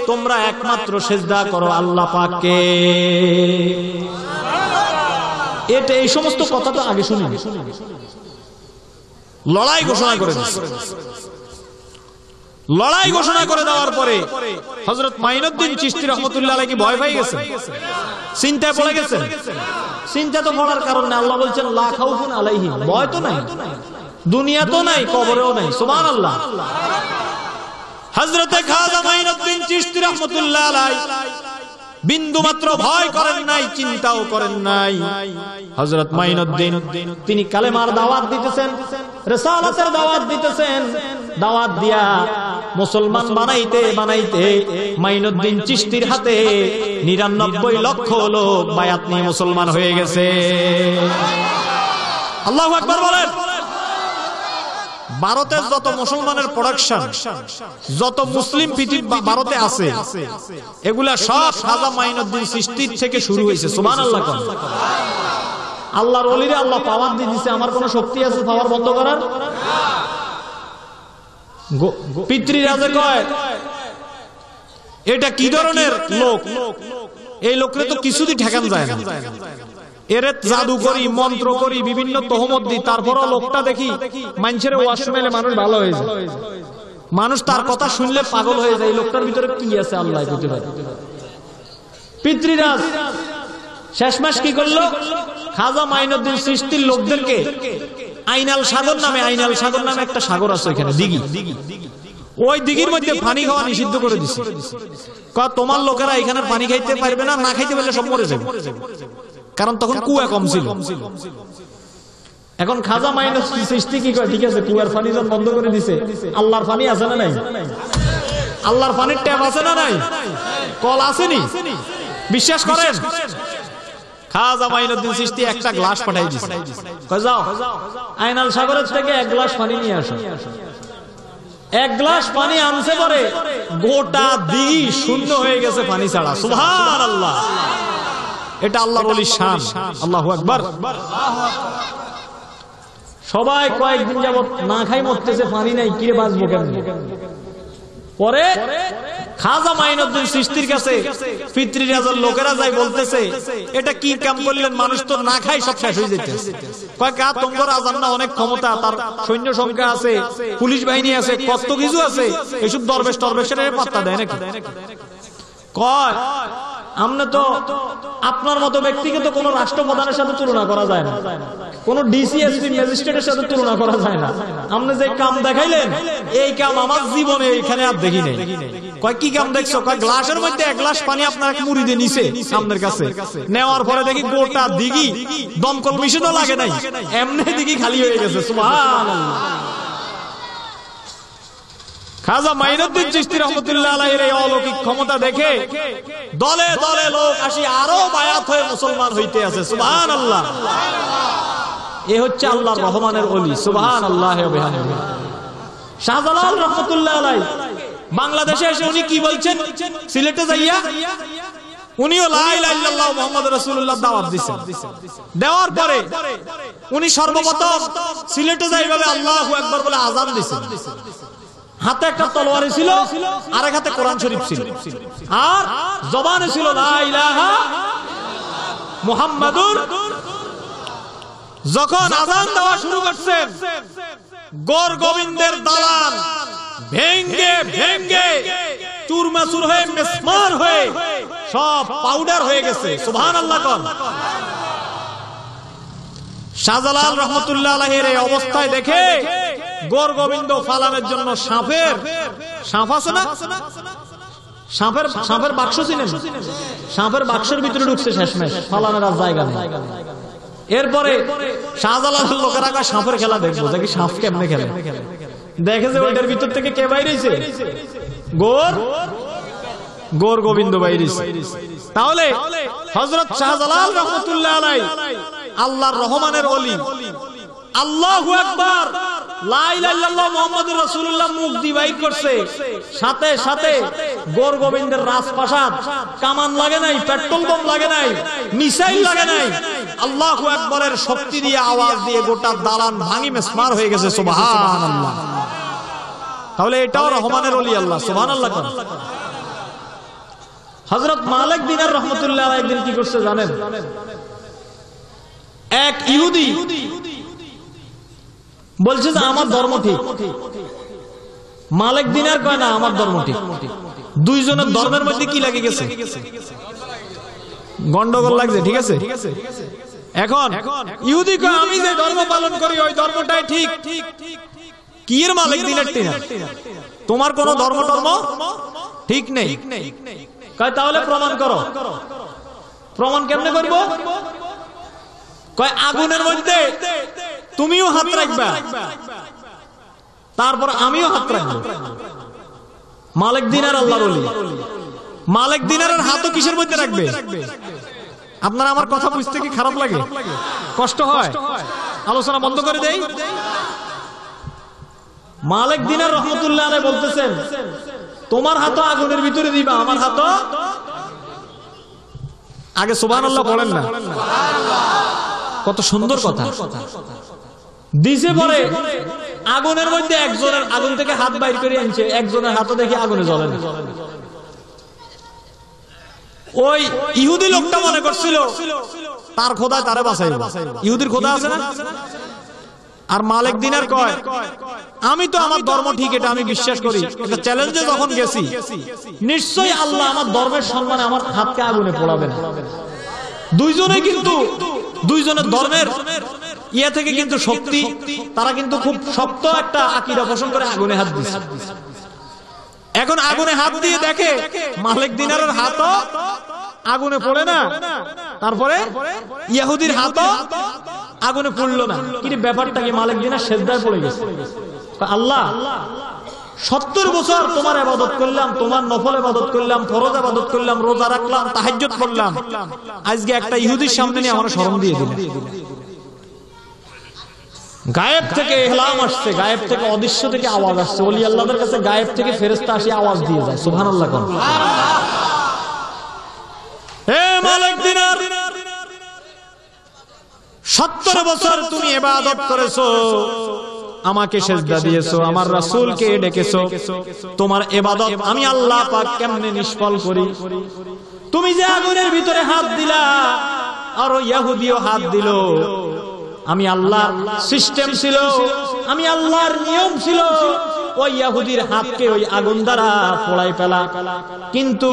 তোমরা একমাত্র সিজদা করো আল্লাহ পাককে। এটা এই সমস্ত কথা তো আগে শুনিনি। লড়াই ঘোষণা করে দিয়েছে। লড়াই ঘোষণা করে দেওয়ার পরে হযরত মাইনুদ্দিন চিশতি রাহমাতুল্লাহ আলাইহি ভয় পেয়ে গেছেন, চিন্তায় পড়ে গেছেন। চিন্তা তো পড়ার কারণ না, আল্লাহ বলছেন লা খাউফুন আলাইহিম, ভয় তো নাই, দুনিয়া তো নাই, কবরেও নাই। সুবহানাল্লাহ। হযরতে খাজা মাইনুদ্দিন চিশতি রাহমাতুল্লাহ আলাইহি বিন্দু মাত্র ভয় করেন নাই, চিন্তাও করেন নাই। হযরত মাইনুদ্দিন তিনি কালেমার দাওয়াত দিতেছেন, রিসালাতের দাওয়াত দিতেছেন। দাওয়াত দিয়া মুসলমান বানাইতে বানাইতে মাইনুদ্দিন চিশতির হাতে ৯৯ লক্ষ লোক বায়াত নিয়ে মুসলমান হয়ে গেছে। আল্লাহু আকবার বলেন। ভারতের যত মুসলমানের প্রোডাকশন, যত মুসলিম পৃথিবী ভারতে আছে, এগুলা সব খাজা মাইনুদ্দিন চিশতির থেকে শুরু হয়েছে। সুবহানাল্লাহ। আল্লাহর ওলিরে আল্লাহ পাওয়ার দিয়ে দিয়েছে। আমার কোন শক্তি আছে পাওয়ার বন্ধ করার? পিতৃরাজে কয় এটা কি ধরনের লোক? এই লোকরে তো কিছুদিন ঠেকান যায় না। এর জাদু করি, মন্ত্র করি, বিভিন্ন তহমত দিই, তারপরও লোকটা দেখি মানুষের ওয়াজ শুনলে মানুষ ভালো হয়ে যায়, মানুষ তার কথা শুনলে পাগল হয়ে যায়। এই লোকটার ভিতরে কি আছে আল্লাহ বুঝতে পারে। পিতৃরাজ শেষমাস কি করলো? খাজা মাইনুদ্দিন চিশতির লোকদেরকে আইনাল সাগর নামে একটা সাগর আছে এখানে, দিঘি। ওই দিঘির মধ্যে পানি খাওয়া নিষিদ্ধ করে দিছে। তোমার লোকেরা এখানের পানি খাইতে পারবে না, না খাইতে পারলে সব মরে যাবে, কারণ তখন কুয়া কম ছিল। এখন খাজা মাইনউদ্দিন চিশতি কি কয়, ঠিক আছে কুয়ার পানি যখন বন্ধ করে দিছে, আল্লাহর পানি আছে না নাই? আল্লাহর পানির ট্যাপ আছে না নাই? কল আসেনি? বিশ্বাস করেন? খাজা মাইনউদ্দিন চিশতি একটা গ্লাস পাঠাই দিছে, কয় যাও আইনাল সাগরের থেকে এক গ্লাস পানি নিয়ে আসো। এক গ্লাস পানি আনছে পরে গোটা দিঘি শূন্য হয়ে গেছে পানি ছাড়া। সুবহানাল্লাহ, এটা আল্লাহর ওলির শান। আল্লাহু আকবার। সবাই কয়েকদিন যাবত না খাই মরতেছে, পানি নাই, কিরে বাঁচবো কেমনে? পরে খাজা মাইনউদ্দিন চিশতির কাছে পিতৃরাজের লোকেরা যাই বলতেছে, এটা কি কাম করলেন, মানুষ তো না খাই সব শেষ হয়ে যেতেছে। কয় কা তোমার আজান না অনেক ক্ষমতা, তার সৈন্য সংখ্যা আছে, পুলিশ বাহিনী আছে, কত কিছু আছে, এইসব দরবেশ টরবেশের পাত্তা দেয় নাকি? কয় আমরা তো আপনার মতো ব্যক্তিকে তো কোন রাষ্ট্রপ্রধানের সাথে তুলনা করা যায় না, কোন ডিসিএসপি ম্যাজিস্ট্রেটের সাথে তুলনা করা যায় না। আপনি যে কাম দেখাইলেন, এই কাম আমার জীবনে এখানে আর দেখি নাই। কয় কি কাম দেখছো? কয় গ্লাসের মধ্যে এক গ্লাস পানি আপনার মুড়িয়ে নিছে আপনার কাছে, নেওয়ার পরে দেখি গোটা দিঘি, দমকল মিশনও লাগে নাই, এমনি দিঘি খালি হয়ে গেছে। সুবহানাল্লাহ। খাজা মাইনউদ্দিন চিশতি রহমাতুল্লাহ আলাইহির এই অলৌকিক ক্ষমতা দেখে দলে দলে লোক আসি আরো বায়াত হয়ে মুসলমান হইতে আছে। সুবহানাল্লাহ। এ হচ্ছে আল্লাহর রহমানের ওলি। সুবহানাল্লাহ ওয়া বিহামদিহি। শাহজালাল রহমাতুল্লাহ আলাইহি বাংলাদেশে এসে উনি কি বলছেন, সিলেটে যাইয়া উনিও লা ইলাহা ইল্লাল্লাহ মুহাম্মাদুর রাসূলুল্লাহ দাওয়াত দিয়েছেন। দেওয়ার পরে উনি সর্বপ্রথম সিলেটে যাই ভাবে আল্লাহু আকবার বলে আযান দিয়েছেন। হাতে একটা তলোয়ার ছিল, আরেক হাতে কোরআন শরীফ ছিল, আর জবানে ছিল লা ইলাহা মুহাম্মাদুর। যখন আযান দেওয়া শুরু করছেন, গৌর গোবিন্দের দালান ভেঙ্গে ভেঙ্গে চুরমাচুর হয়ে মেসমার হয়ে সব পাউডার হয়ে গেছে। সুবহানাল্লাহ। কোন শাহজালাল রহমাতুল্লাহ আলাইহির এই অবস্থায় দেখে গৌর গোবিন্দ ফালানোর জন্য সাপ আছে না, সাপের বাক্স ছিলেন, সাপের বাক্সের ভিতরে ঢুকছে, শেষমেশ ফালানোর আর জায়গা নেই। এরপরে শাহজালাল লোকেরা কয় সাপের খেলা দেখবো, দেখি সাপ কেমনে খেলে। দেখে যে ওইটার ভিতর থেকে কে বাইরেছে, গৌর গোবিন্দ বাইরেছে। তাহলে হযরত শাহজালাল রহমাতুল্লাহ আলাইহি আল্লাহর রহমানের ওলি, আল্লাহু আকবার লা ইলাহা ইল্লাল্লাহ মুহাম্মাদুর রাসূলুল্লাহ মুখ দিয়ে বাইর করছে, সাথে সাথে গৌর গোবিন্দের রাজপ্রাসাদ, কামান লাগে নাই, পেট্রোল বোম লাগে নাই, মিসাইল লাগে নাই, আল্লাহু আকবারের শক্তি দিয়ে আওয়াজ দিয়ে গোটা দালান ভাঙি মেসমার হয়ে গেছে। সুবহানাল্লাহ। তাহলে এটাও রহমানের ওলি আল্লাহ। সুবহানাল্লাহ। হযরত মালিক দিনার রহমাতুল্লাহ আলাইহি একদিন কি করছে জানেন? এক ইহুদি বলছে যে আমার ধর্ম ঠিক, মালিক দিনার কয় না আমার ধর্ম ঠিক। দুইজনের ধর্মের মধ্যে কি লাগে গেছে, গন্ডগোল লাগছে। ঠিক আছে, এখন ইহুদি কয় আমি যে ধর্ম পালন করি ওই ধর্মটাই ঠিক। কি এর মালিক দিনের ঠিক না, তোমার কোন ধর্ম টর্ম ঠিক নেই। কয় তাহলে প্রমাণ করো। প্রমাণ কেমনে করবো? কয় আগুনের মধ্যে তুমিও হাত রাখবা, তারপর আমিও হাত রাখবো। মালিক দিনার আল্লাহর ওলি, মালিক দিনারের হাতও কিসের মধ্যে রাখবে? আপনারা আমার কথা বুঝতে কি খারাপ লাগে, কষ্ট হয়? আলোচনা বন্ধ করে দেই। মালিক দিনার রহমাতুল্লাহ আলাইহি বলতেছেন তোমার হাতও আগুনের ভিতরে দিবা, আমার হাতও। আগে সুবহানাল্লাহ বলেন না, কত সুন্দর কথা দিছে। পরে আগুনের মধ্যে একজনের আগুন থেকে হাত বাইর করে আনছে, একজনের হাতও দেখি আগুনে জ্বলে না। ওই ইহুদি লোকটা মনে করছিল তার খোদায় তারে বাঁচাইবে, ইহুদির খোদা আছে না। আর মালিক দিনার কয় আমি তো আমার ধর্ম ঠিক, এটা আমি বিশ্বাস করি। এটা চ্যালেঞ্জে যখন গেছি, নিশ্চয়ই আল্লাহ আমার ধর্মের সম্মানে আমার হাতকে আগুনে পোড়াবে না। দুইজনে কিন্তু দুইজনের ধর্মের ইয়া থেকে কিন্তু শক্তি, তারা কিন্তু খুব শক্ত একটা আকীদা পোষণ করে আগুনে হাত দিচ্ছে। এখন আগুনে হাত দিয়ে দেখে মালিক দিনারের হাতও আগুনে পড়ে না, তারপরে ইহুদির হাতও আগুনে পড়লো না। কিন্তু ব্যাপারটা কি, মালিক দিনার সেজদায় পড়ে গেছে। আল্লাহ 70 বছর তোমার ইবাদত করলাম, তোমার নফল ইবাদত করলাম, ফরজ ইবাদত করলাম, রোজা রাখলাম, তাহাজ্জুদ করলাম, আজকে একটা ইহুদির সামনে নিয়ে আমার শরম দিয়ে দিল। গায়েব থেকে ইহলাম আসছে, গায়েব থেকে অদৃশ্য থেকে আওয়াজ আসছে। ওলি আল্লাহদের কাছে গায়েব থেকে ফেরেশতা আসি আওয়াজ দিয়ে যায়। সুবহানাল্লাহ কোন হে মালিক দিনার, 70 বছর তুমি ইবাদত করেছো, আমাকে সেজদা দিয়েছো, আমার রাসূলকে ডেকেছো, তোমার ইবাদত আমি আল্লাহ পাক কেমনে নিষ্ফল করি? তুমি যে আগুনের ভিতরে হাত দিলা আর ওই ইহুদিও হাত দিল, আমি আল্লাহর সিস্টেম ছিল, আমি আল্লাহর নিয়ম ছিল ওই ইহুদির হাতকে ওই আগুন দ্বারা পোড়াই ফেলা। কিন্তু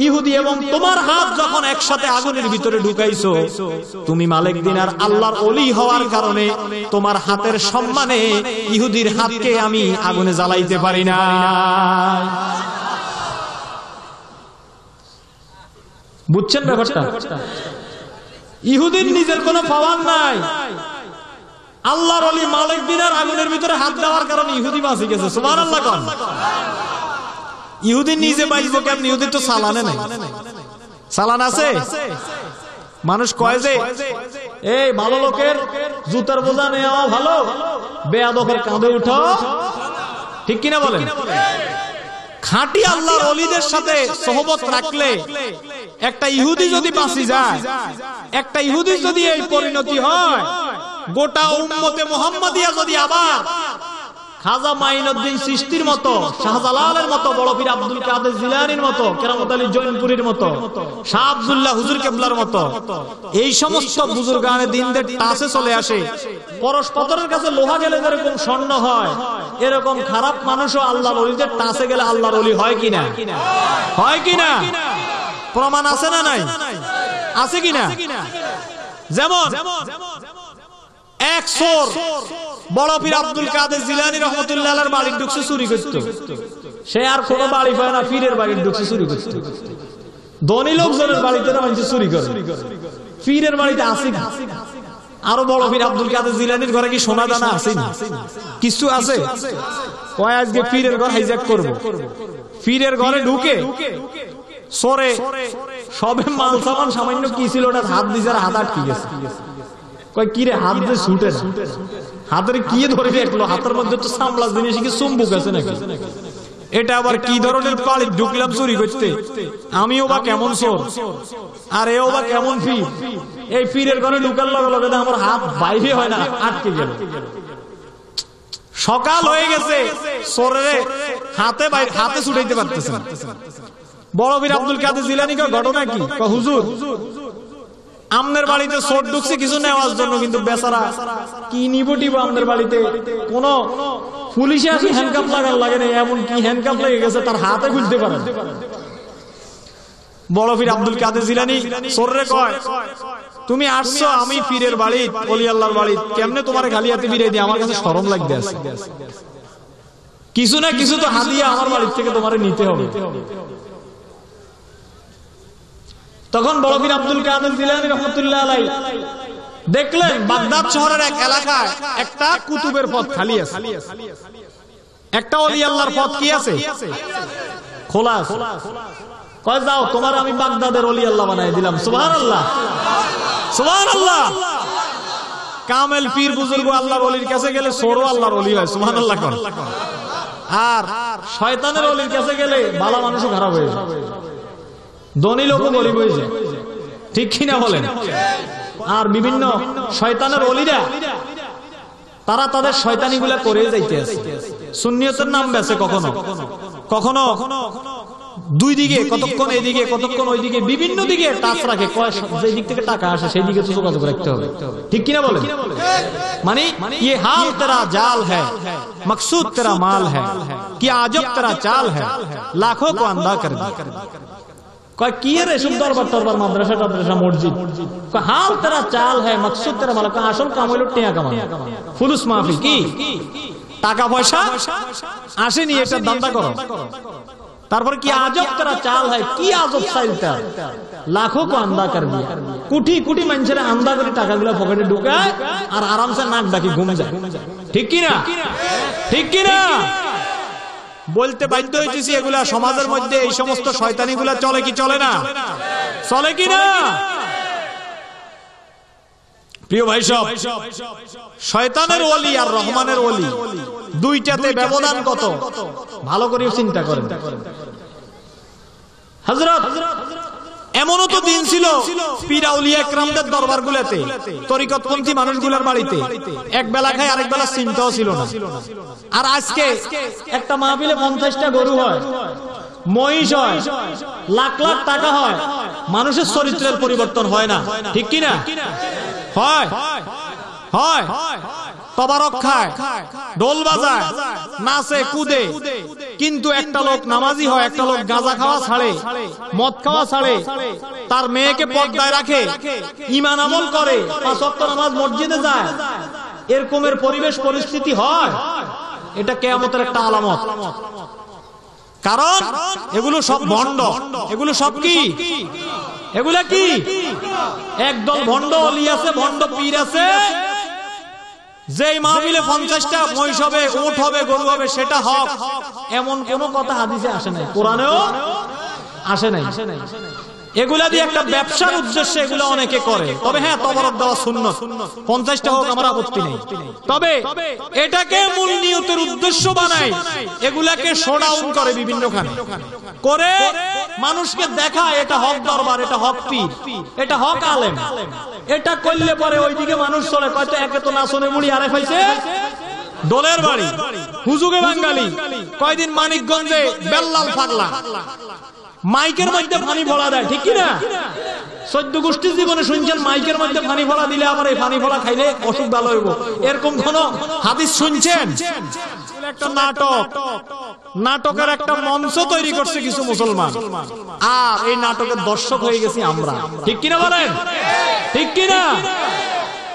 ইহুদি এবং তোমার হাত যখন একসাথে আগুনের ভিতরে ঢুকাইছো, তুমি মালিক দিনার আল্লাহর ওলি হওয়ার কারণে তোমার হাতের সম্মানে ইহুদির হাতকে আমি আগুনে জ্বালাইতে পারি না। বুঝছেন ব্যাপারটা? ইহুদির নিজের কোনো পাওয়ার নাই, আল্লাহর ওলি মালিক দিনার আগুনের ভিতরে হাত দেওয়ার কারণে ইহুদি বাঁচে গেছে। সুবহানাল্লাহ কোন ইহুদি নিজে বাঁচবো কেমন? ইহুদির তো সালানে নাই। সালান আছে? মানুষ কয় যে এই ভালো লোকের জুতার বোঝা নেওয়া ভালো, বেয়াদবের কাঁধে উঠো, ঠিক কিনা বলেন? খাঁটি আল্লাহর ওলিদের সাথে সোহবত রাখলে একটা ইহুদি যদি বাঁচি যায়, একটা ইহুদি যদি এই পরিণতি হয়, গোটা উম্মতে মুহাম্মাদিয়া যদি আবার খাজা মাইনুদ্দিন চিশতির মতো, শাহজালালের মতো, বড় পীর আব্দুল কাদের জিলানীর মতো, কেরামত আলী জৈনপুরীর মতো, শাহ আব্দুল্লাহ হুজুর কেবলার মতো এই সমস্ত বুজুর্গানে দিনদের টাচে চলে আসে, পরস্পরের কাছে লোহা গেলে যেরকম স্বর্ণ হয়, এরকম খারাপ মানুষও আল্লাহর ওলিদের টাচে গেলে আল্লাহর ওলি হয় কিনা? হয় কিনা? প্রমাণ আছে না নাই? আছে কিনা? যেমন এক চোর বড় পীর আব্দুল কাদের জিলানী রহমাতুল্লাহ আলাইহির বাড়ির ঢুকছে চুরি করতে। সে আর কোনো বাড়ি পায় না, পীরের বাড়ির ঢুকছে চুরি করতে। ধনী লোকজনের বাড়িতে না মানুষ চুরি করে, পীরের বাড়িতে আসে না। আরো বড় পীর আব্দুল কাদের জিলানীর ঘরে কি সোনা দানা আছে না? কিছু আছে? কয় আজকে পীরের ঘর হাইজ্যাক করব। পীরের ঘরে ঢুকে সরে সবে মাল সামান সামান্য কি ছিল ওটা হাত দিছে, আর হাত আটকে গেছে। কয় কি রে, হাত দিয়ে ছুটে না, হাতের কি ধরে রাখলো? হাতের মধ্যে তো সামলা জিনিস কি চুম্বুক আছে নাকি? এটা আবার কি ধরনের পালি? ঢুকলাম চুরি করতে, আমিও বা কেমন চোর, আর এও বা কেমন পীর। এই পীরের ঘরে ঢুকার লগে লগে আমার হাত বাইরে হয় না, আটকে গেল। সকাল হয়ে গেছে, চোরের হাতে হাতে ছুটাইতে পারতেছে না। বড় পীর আব্দুল কাদের জিলানী ঘটনা কি? হুজুর আমনের বাড়িতে চোর ঢুকছে কিছু নেওয়ার জন্য, কিন্তু বেচারা কি নিব টিব আমনের বাড়িতে কোন পুলিশে আসি হ্যান্ডকাপ লাগার লাগে না, এমন কি হ্যান্ডকাপ লেগে গেছে তার হাতে খুলতে পারে। বড় পীর আব্দুল কাদের জিলানী চোররে কয়, তুমি আসছো আমি পীরের বাড়ি, ওলি আল্লাহর বাড়ি, কেমনে তোমার খালি হাতে ফিরে দিই? আমার কাছে শরম লাগতে আছে, কিছু না কিছু তো হাদিয়া আমার বাড়ির থেকে তোমার নিতে হবে। তখন বড় পীর আব্দুল কাদের জিলানী রহমাতুল্লাহ আলাইহি দেখলেন বাগদাদ শহরের এক এলাকায় একটা কুতুবের পথ খালি আছে, একটা ওলি আল্লাহর পথ কি আছে? খোলা আছে। কয় যাও, তোমার আমি বাগদাদের ওলি আল্লাহ বানাই দিলাম। সুবহানাল্লাহ, সুবহানাল্লাহ। কামেল পীর বুজুর্গ আল্লাহর ওলির কাছে গেলে সরো আল্লাহর ওলি হয়। সুবহানাল্লাহ। আর শয়তানের ওলির কাছে গেলে ভালো মানুষও খারাপ হয়ে যায়, ধনী লোকও গরিব হয়ে যায়, ঠিক কিনা বলেন? আর বিভিন্ন শয়তানের ওলিরা তারা তাদের শয়তানি গুলা করে যাইতে আছে, সুন্নিয়তের নাম বেছে, কখনো কখনো দুই দিকে, কতক্ষণ এইদিকে কতক্ষণ ওইদিকে, বিভিন্ন দিকে টাচ রাখে। যে দিক থেকে টাকা আসে সেই দিকে যোগাযোগ রাখতে হবে, ঠিক কিনা বলেন? মানে ये हाल तेरा जाल है, मकसूद तेरा माल है, कि आजब तेरा चाल है, लाखों को अंधा कर दी। কয় কি রে এসব দরবার টরবার মাদ্রাসা টাদ্রাসা মসজিদ, হাল তেরা চাল হ্যাঁ মকসুদ তেরা মালা, আসল কাম হইল টিয়া কামানো, ফুলুস মাহফিল, কি টাকা পয়সা আসেনি, এটা দান্দা করো। তারপরে কি আজব তেরা চাল হয়, কি আজব চাইলটা, লাখো কো আন্দা করবি, কোটি কোটি মানুষের আন্দা করে টাকাগুলো পকেটে ঢুকায় আর আরামসে নাক ডাকি ঘুম যায়। ঠিক কিনা? ঠিক কিনা? বলতে বাধ্য হইতেছি, এগুলা সমাজের মধ্যে এই সমস্ত শয়তানিগুলা চলে কি চলে না? চলে কি না? প্রিয় ভাই সব, শয়তানের ওলি আর রহমানের ওলি দুইটাতে ব্যবধান কত ভালো করে চিন্তা করেন। হযরত এমনও তো দিন ছিল পীর আউলিয়া একরামদের দরবারগুলোতে, তরিকতপন্থী মানুষগুলোর বাড়িতে এক বেলা খায় আরেক বেলা চিন্তাও ছিল না। আর আজকে একটা মাহফিলে 50টা গরু হয়, মহিষ হয়, লাখ লাখ টাকা হয়, মানুষের চরিত্রের পরিবর্তন হয় না। ঠিক কিনা? হয় হয়। তবারক খায়, ঢোল বাজায়, নাচে কুদে, কিন্তু একটা লোক নামাজি হয়, একটা লোক গাঁজা খাওয়া ছাড়ে, মদ খাওয়া ছাড়ে, তার মেয়েকে পর্দায় রাখে, ঈমান আমল করে, 5 ওয়াক্ত নামাজ মসজিদে যায়, এরকমের পরিবেশ পরিস্থিতি হয়, এটা কিয়ামতের একটা আলামত। কারণ এগুলো সব ভণ্ড, এগুলো সব কি? এগুলা কি? একদল ভণ্ড ওলি আছে, ভণ্ড পীর আছে, যেই মাহফিলে 50টা মহিষ হবে, উট হবে, গরু হবে, সেটা হক, এমন কোন কথা হাদিসে আসে নাই, কোরআনেও আসে নাই। এগুলা দিয়ে একটা ব্যবসার উদ্দেশ্যে এগুলো অনেকে করে। তবে হ্যাঁ, তবরক দেওয়া সুন্নাত, 50টা হোক আমার আপত্তি নেই। তবে এটাকে মূল নিয়তের উদ্দেশ্য বানায়, এগুলাকে শোডাউন করে বিভিন্নখানে করে, মানুষকে দেখায় এটা হক দরবার, এটা হক পীর, এটা হক আলেম। এটা করলে পরে ওইদিকে মানুষ চলে, কয়তো একে তো নাচনে মুড়ি আরে পাইছে দোলের বাড়ি, হুজুগে বাঙালি, কয়দিন মানিকগঞ্জে বেল্লাল পাগলা মাইকের মধ্যে পানি ফলা দেয়। ঠিক কিনা? 14 গোষ্ঠীর জীবনে শুনছেন মাইকের মধ্যে পানি ফলা দিলে আবার এই পানি ফলা খাইলে অসুখ ভালো হইব, এরকম কোন হাদিস শুনছেন? একটা নাটক, নাটকের একটা মঞ্চ তৈরি করছে কিছু মুসলমান, আর এই নাটকের দর্শক হয়ে গেছি আমরা। ঠিক কিনা বলেন? ঠিক কিনা?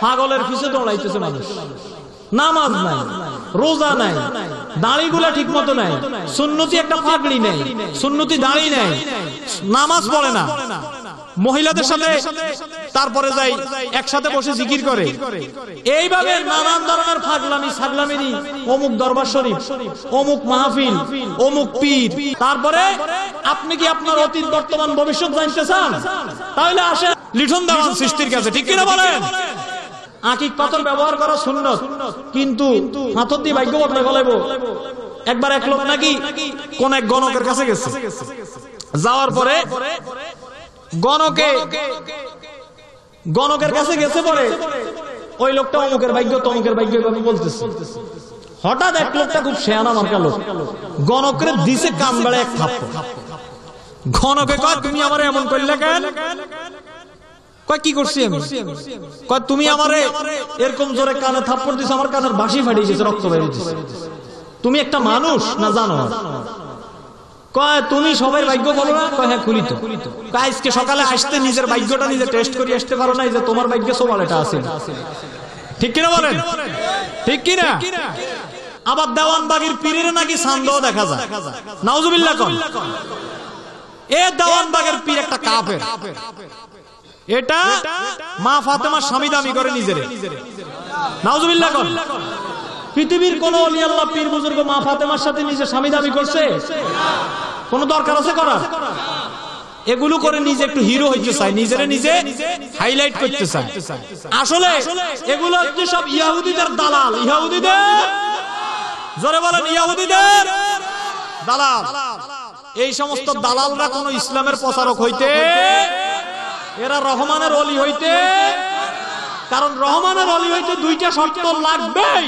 পাগলের পিছে দৌড়াইতেছে মানুষ, নামাজ নাই, রোজা নাই, দাড়িগুলা ঠিক মতো নাই, সুন্নতি একটা পাগড়ি নেই, সুন্নতি দাড়ি নেই, নামাজ পড়ে না, মহিলাদের সাথে তারপরে যাই একসাথে বসে জিকির করে, এইভাবে নানান ধরনের ফাগলামি ছাগলামি, অমুক দরবার শরীফ, অমুক মাহফিল, অমুক পীর। তারপরে আপনি কি আপনার অতীত বর্তমান ভবিষ্যৎ জানতে চান? তাহলে আসে লিঠন দেওয়ান সৃষ্টির কাছে। ঠিক কিনা বলেন? আকিক পাথর ব্যবহার করা সুন্নত, কিন্তু হাতর দিয়ে ভাগ্য বদলে ফেলাইবো। একবার এক লোক নাকি কোন এক গণকের কাছে গেছে, যাওয়ার পরে গণকের কাছে গেছে, পরে ওই লোকটা অমুকের ভাগ্য তমুকের ভাগ্য বলতেছে। হঠাৎ এক লোকটা খুব শেয়ানা মার্কা লোক গণকের দিছে কান বেড়ে এক থাপ্পড়। গণকে কয়, তুমি আমার এমন করলে কেন? কয়, কি করছি আমি? কয়, তুমি আমারে এরকম জোরে কানে থাপ্পড় দিছো, আমার কানের বাঁশি ফাটিয়ে গেছে, রক্ত বেরিয়ে গেছে। তুমি একটা মানুষ না জানো? কয়, তুমি সবাই ভাগ্য বলো না? কয়, হ্যাঁ খুলি তো। আজকে সকালে আসতে নিজের ভাগ্যটা নিজে টেস্ট করে আসতে পারো না, যে তোমার ভাগ্যে সোমাল এটা আছে। ঠিক কিনা বলেন? ঠিক কিনা? আবার দেওয়ানবাগির পীরের নাকি সন্দেহ দেখা যায়, নাউজুবিল্লাহ কোন। এ দেওয়ানবাগের পীর একটা কাফের, এটা মা ফাতেমার স্বামী দামি করে নিজেরে, নাউজুবিল্লাহ কোন। পৃথিবীর কোন ওলি আল্লাহ পীর বুজুর্গ মা ফাতেমার সাথে নিজে স্বামী দাবি করছে? কোন দরকার আছে করার? এগুলো করে নিজে একটু হিরো হইতে চায়, নিজেরে নিজে হাইলাইট করতে চায়। আসলে এগুলো হচ্ছে সব ইহুদিদের দালাল, ইহুদিদের, জোরে বলেন, ইহুদিদের দালাল। এই সমস্ত দালালরা কোন ইসলামের প্রচারক হইতে, এরা রহমানের ওলি হইতে, কারণ রহমানের ওলি হইতে দুইটা শর্ত লাগবেই,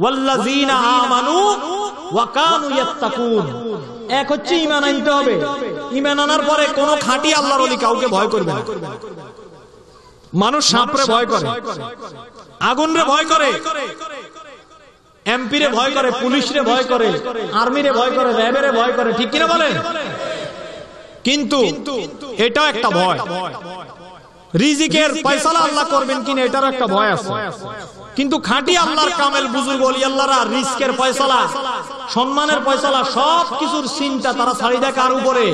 ওয়াল্লাযীনা আমানু ওয়া কানু ইয়াত্তাকুন। এক হচ্ছে ঈমান আনতে হবে, ঈমান আনার পরে কোন খাঁটি আল্লাহর ওলি কাউকে ভয় করবে না। মানুষ সাপরে ভয় করে, আগুনরে ভয় করে, এমপি রে ভয় করে, পুলিশ রে ভয় করে, আর্মি রে ভয় করে, র্যাবেরে ভয় করে। ঠিক কিনা বলেন? কিন্তু এটাও একটা ভয়, রিজিকের ফয়সালা আল্লাহ করবেন কিনা এটারও একটা ভয় আছে। কিন্তু খাঁটি আল্লাহর কামেল বুজুর্গ ওলি আল্লাহরা রিজকের ফয়সালা, সম্মানের ফয়সালা, সব কিছুর চিন্তা তারা ছাড়ি দেয় কার উপরে?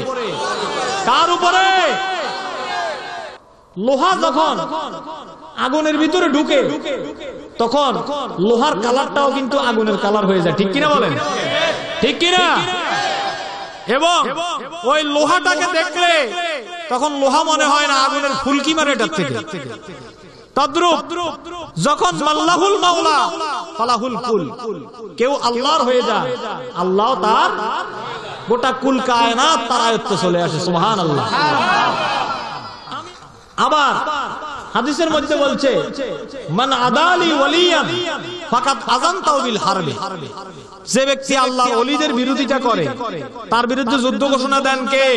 কার উপরে? লোহা যখন আগুনের ভিতরে ঢুকে তখন লোহার কালারটাও কিন্তু আগুনের কালার হয়ে যায়, ঠিক কিনা বলেন? ঠিক কিনা? এবং ওই লোহাটাকে দেখলে তখন লোহা মনে হয় না, আগুনের ফুলকি মারে এটার থেকে। তদ্রুপ যখন মাল্লাহুল মাওলা ফালাহুল কুল, কেউ আল্লাহর হয়ে যায়, আল্লাহ তার গোটা কুল কায়নাত তার আয়ত্তে চলে আসে। সুবহানাল্লাহ। আবার হাদিসের মধ্যে বলছে, মান আদালি ওয়ালিয়ান ফাকাদ আযানতাহু বিল হারবি, যে ব্যক্তি আল্লাহর ওলিদের বিরোধিতা করে তার বিরুদ্ধে যুদ্ধ ঘোষণা দেন কে?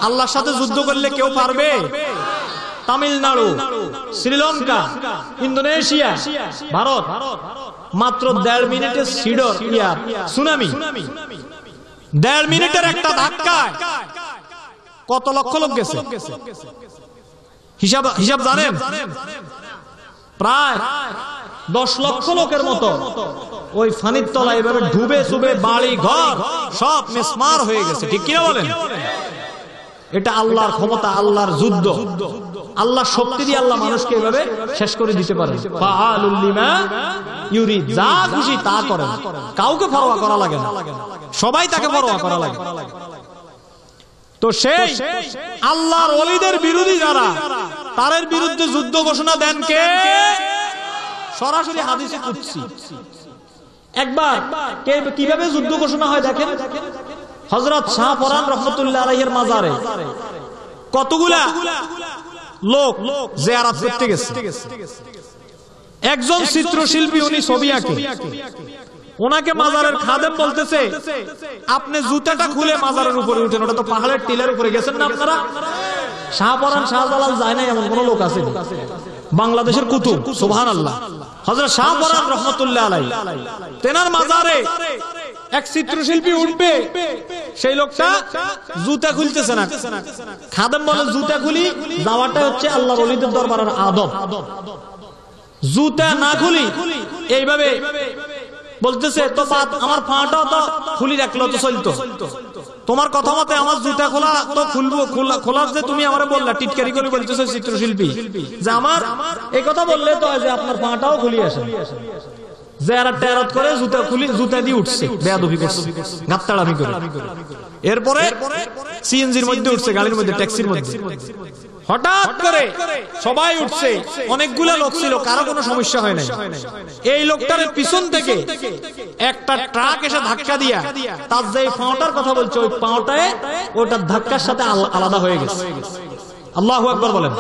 আল্লাহর সাথে যুদ্ধ করলে কেউ পারবে? তামিলনাড়ু, শ্রীলঙ্কা, ইন্দোনেশিয়া, ভারত মাত্র 1.5 মিনিটের সুনামি, 1.5 মিনিটের একটা ধাক্কায় কত লক্ষ লোক গেছে? হিসাব জানেন? প্রায় 10 লক্ষ লোকের মতো ওই ফানির তলায় এভাবে ডুবে চুবে বাড়ি ঘর সব মেসমার হয়ে গেছে, ঠিক কিনা বলেন? এটা আল্লাহর ক্ষমতা, আল্লাহর যুদ্ধ, আল্লাহর শক্তি দিয়ে আল্লাহ মানুষকে এভাবে শেষ করে দিতে পারে। ফাআলুল লিমা ইউরিদ, যা খুশি তা করেন, কাউকে পরোয়া করা লাগে না, সবাই তাকে পরোয়া করা লাগে। তো সেই আল্লাহর ওলিদের বিরোধী যারা, তাদের বিরুদ্ধে যুদ্ধ ঘোষণা দেন কে? সরাসরি হাদিসে কুদসি। একবার কিভাবে যুদ্ধ ঘোষণা হয় দেখেন। হযরত শাহ ফরান রহমাতুল্লাহ আলাইহির মাজারে কতগুলা লোক জিয়ারত করতে গেছে। একজন চিত্রশিল্পী, উনি ছবি আঁকে, ওনাকে মাজারের খাদেম বলতেছে, আপনি জুতাটা খুলে মাজারের উপরে উঠেন, ওটা তো পাহাড়ের টিলার উপরে গেছেন না আপনারা? শাহপরান শাহজালাল যায় না এমন কোন লোক আছে? বাংলাদেশের কুতুব, সুবহানাল্লাহ। হযরত শাহপরান রহমাতুল্লাহ আলাইহি তেনার মাজারে এক চিত্রশিল্পী উঠবে, সেই লোকটা জুতা খুলতেছে না। খাদেম বলে, জুতা খুলি, যাওয়াটা হচ্ছে আল্লাহর ওলিদের দরবারের আদব, জুতা না খুলি। এইভাবে বলতেছে, তো আমার পাটাও তো খুলি রাখলো তো চলতো, তোমার কথা মতে আমার জুতা খোলা তো খুলবো, খোলার যে তুমি আমারে বললা, টিটকারি করে বলতেছে চিত্রশিল্পী যে আমার এই কথা বললে তো যে আপনার পাটাও খুলি আসে। জিয়ারত করে জুতা খুলি, জুতা দিয়ে উঠছে, বেয়াদবি করছে, গাত্তাড়ামি করে। এরপরে সিএনজির মধ্যে উঠছে, গাড়ির মধ্যে, ট্যাক্সির মধ্যে। হঠাৎ করে সবাই উঠছে, অনেকগুলা লোক ছিল, কারো কোনো সমস্যা হয় নাই। এই লোকটার পিছন থেকে একটা ট্রাক এসে ধাক্কা দিয়া তার যে পাওটার কথা বলছে, ওই পাওটায় ওটার ধাক্কার সাথে আলাদা হয়ে গেছে। আল্লাহু আকবার বলেন।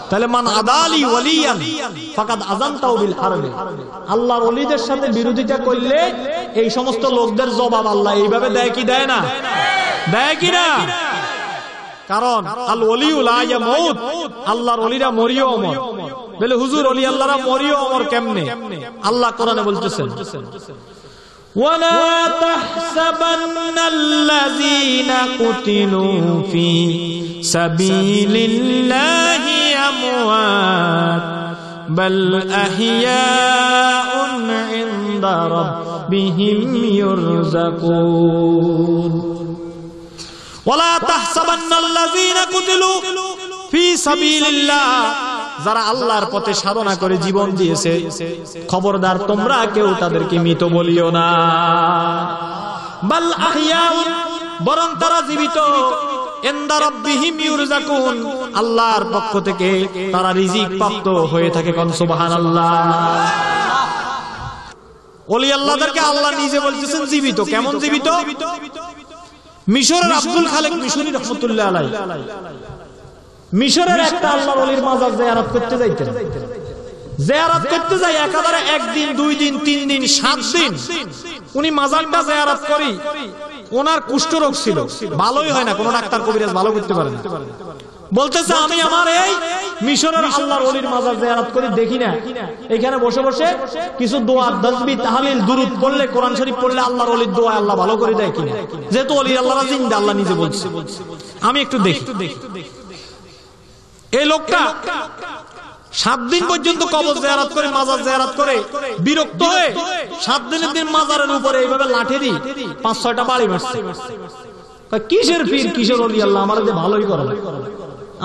তাহলে মান আদালি ওয়ালিয়ান ফাকাদ আযানতাহু বিল হারবি, আল্লাহর ওলিদের সাথে বিরোধিতা করলে এই সমস্ত লোকদের জবাব আল্লাহ এইভাবে দেয় কি দেয় না? দেয় কি না? কারণ আল ওলিউ লা ইয়ামুত, আল্লাহর ওলিরা মরিও অমর। বলে হুজুর ওলি আল্লাহরা মরিও অমর কেমনে? আল্লাহ কোরআনে বলতেছেন, ওয়ালা তাহসাবান্নাল্লাযীনা কুতিলু ফি সাবিলিল্লাহি আমওয়াত বাল আহইয়াউন ইনদা রাব্বিহিম ইউরযাকুন। ওয়ালা তাহসাবান্নাল্লাযীনা কুতিলু ফি সাবিলিল্লাহ, যারা আল্লাহর পথে সাধনা করে জীবন দিয়েছে, খবরদার তোমরা কেউ তাদেরকে মৃত বলিও না। বাল আহইয়াউন, বরং তারা জীবিত। ইনদা রাব্বিহিম ইউরযাকুন, আল্লাহর পক্ষ থেকে তারা রিজিক প্রাপ্ত হয়ে থাকে। কোন সুবহানাল্লাহ। ওলি আল্লাহদেরকে আল্লাহ নিজে বলতেছেন জীবিত। কেমন জীবিত? মিশরের আব্দুল খালেক মিশরি রহমাতুল্লাহ আলাইহি মিশরের একটা আল্লাহর ওলির মাজার জিয়ারত করতে যাইতেন। জিয়ারত করতে যাই একাধারে 1 দিন 2 দিন 3 দিন 7 দিন উনি মাজারটা জিয়ারত করি। ওনার কুষ্ঠরোগ ছিল, ভালোই হয় না, কোন ডাক্তার কবিরাজ ভালো করতে পারে না। বলতেছে আমি আমার এই মিশরের আল্লাহর ওলির মাজার জিয়ারত করি দেখি না এখানে বসে বসে কিছু দোয়া তাসবিহ তাহলিল দুরূদ পড়লে কোরআন শরীফ পড়লে আল্লাহর ওলির দোয়া আল্লাহ ভালো করে দেয় কিনা? যেহেতু ওলি আল্লাহরা জিন্দা, আল্লাহ নিজে বলছে। আমি একটু দেখি এই লোকটা 7 দিন পর্যন্ত কবর জিয়ারত করে মাজার জিয়ারত করে বিরক্ত হয়ে 7 দিনের দিন মাজারের উপরে এইভাবে লাঠি দি 5-6টা বাড়ি মারছে। কিসের পীর কিসের ওলি আল্লাহ, আমার যে ভালোই করে,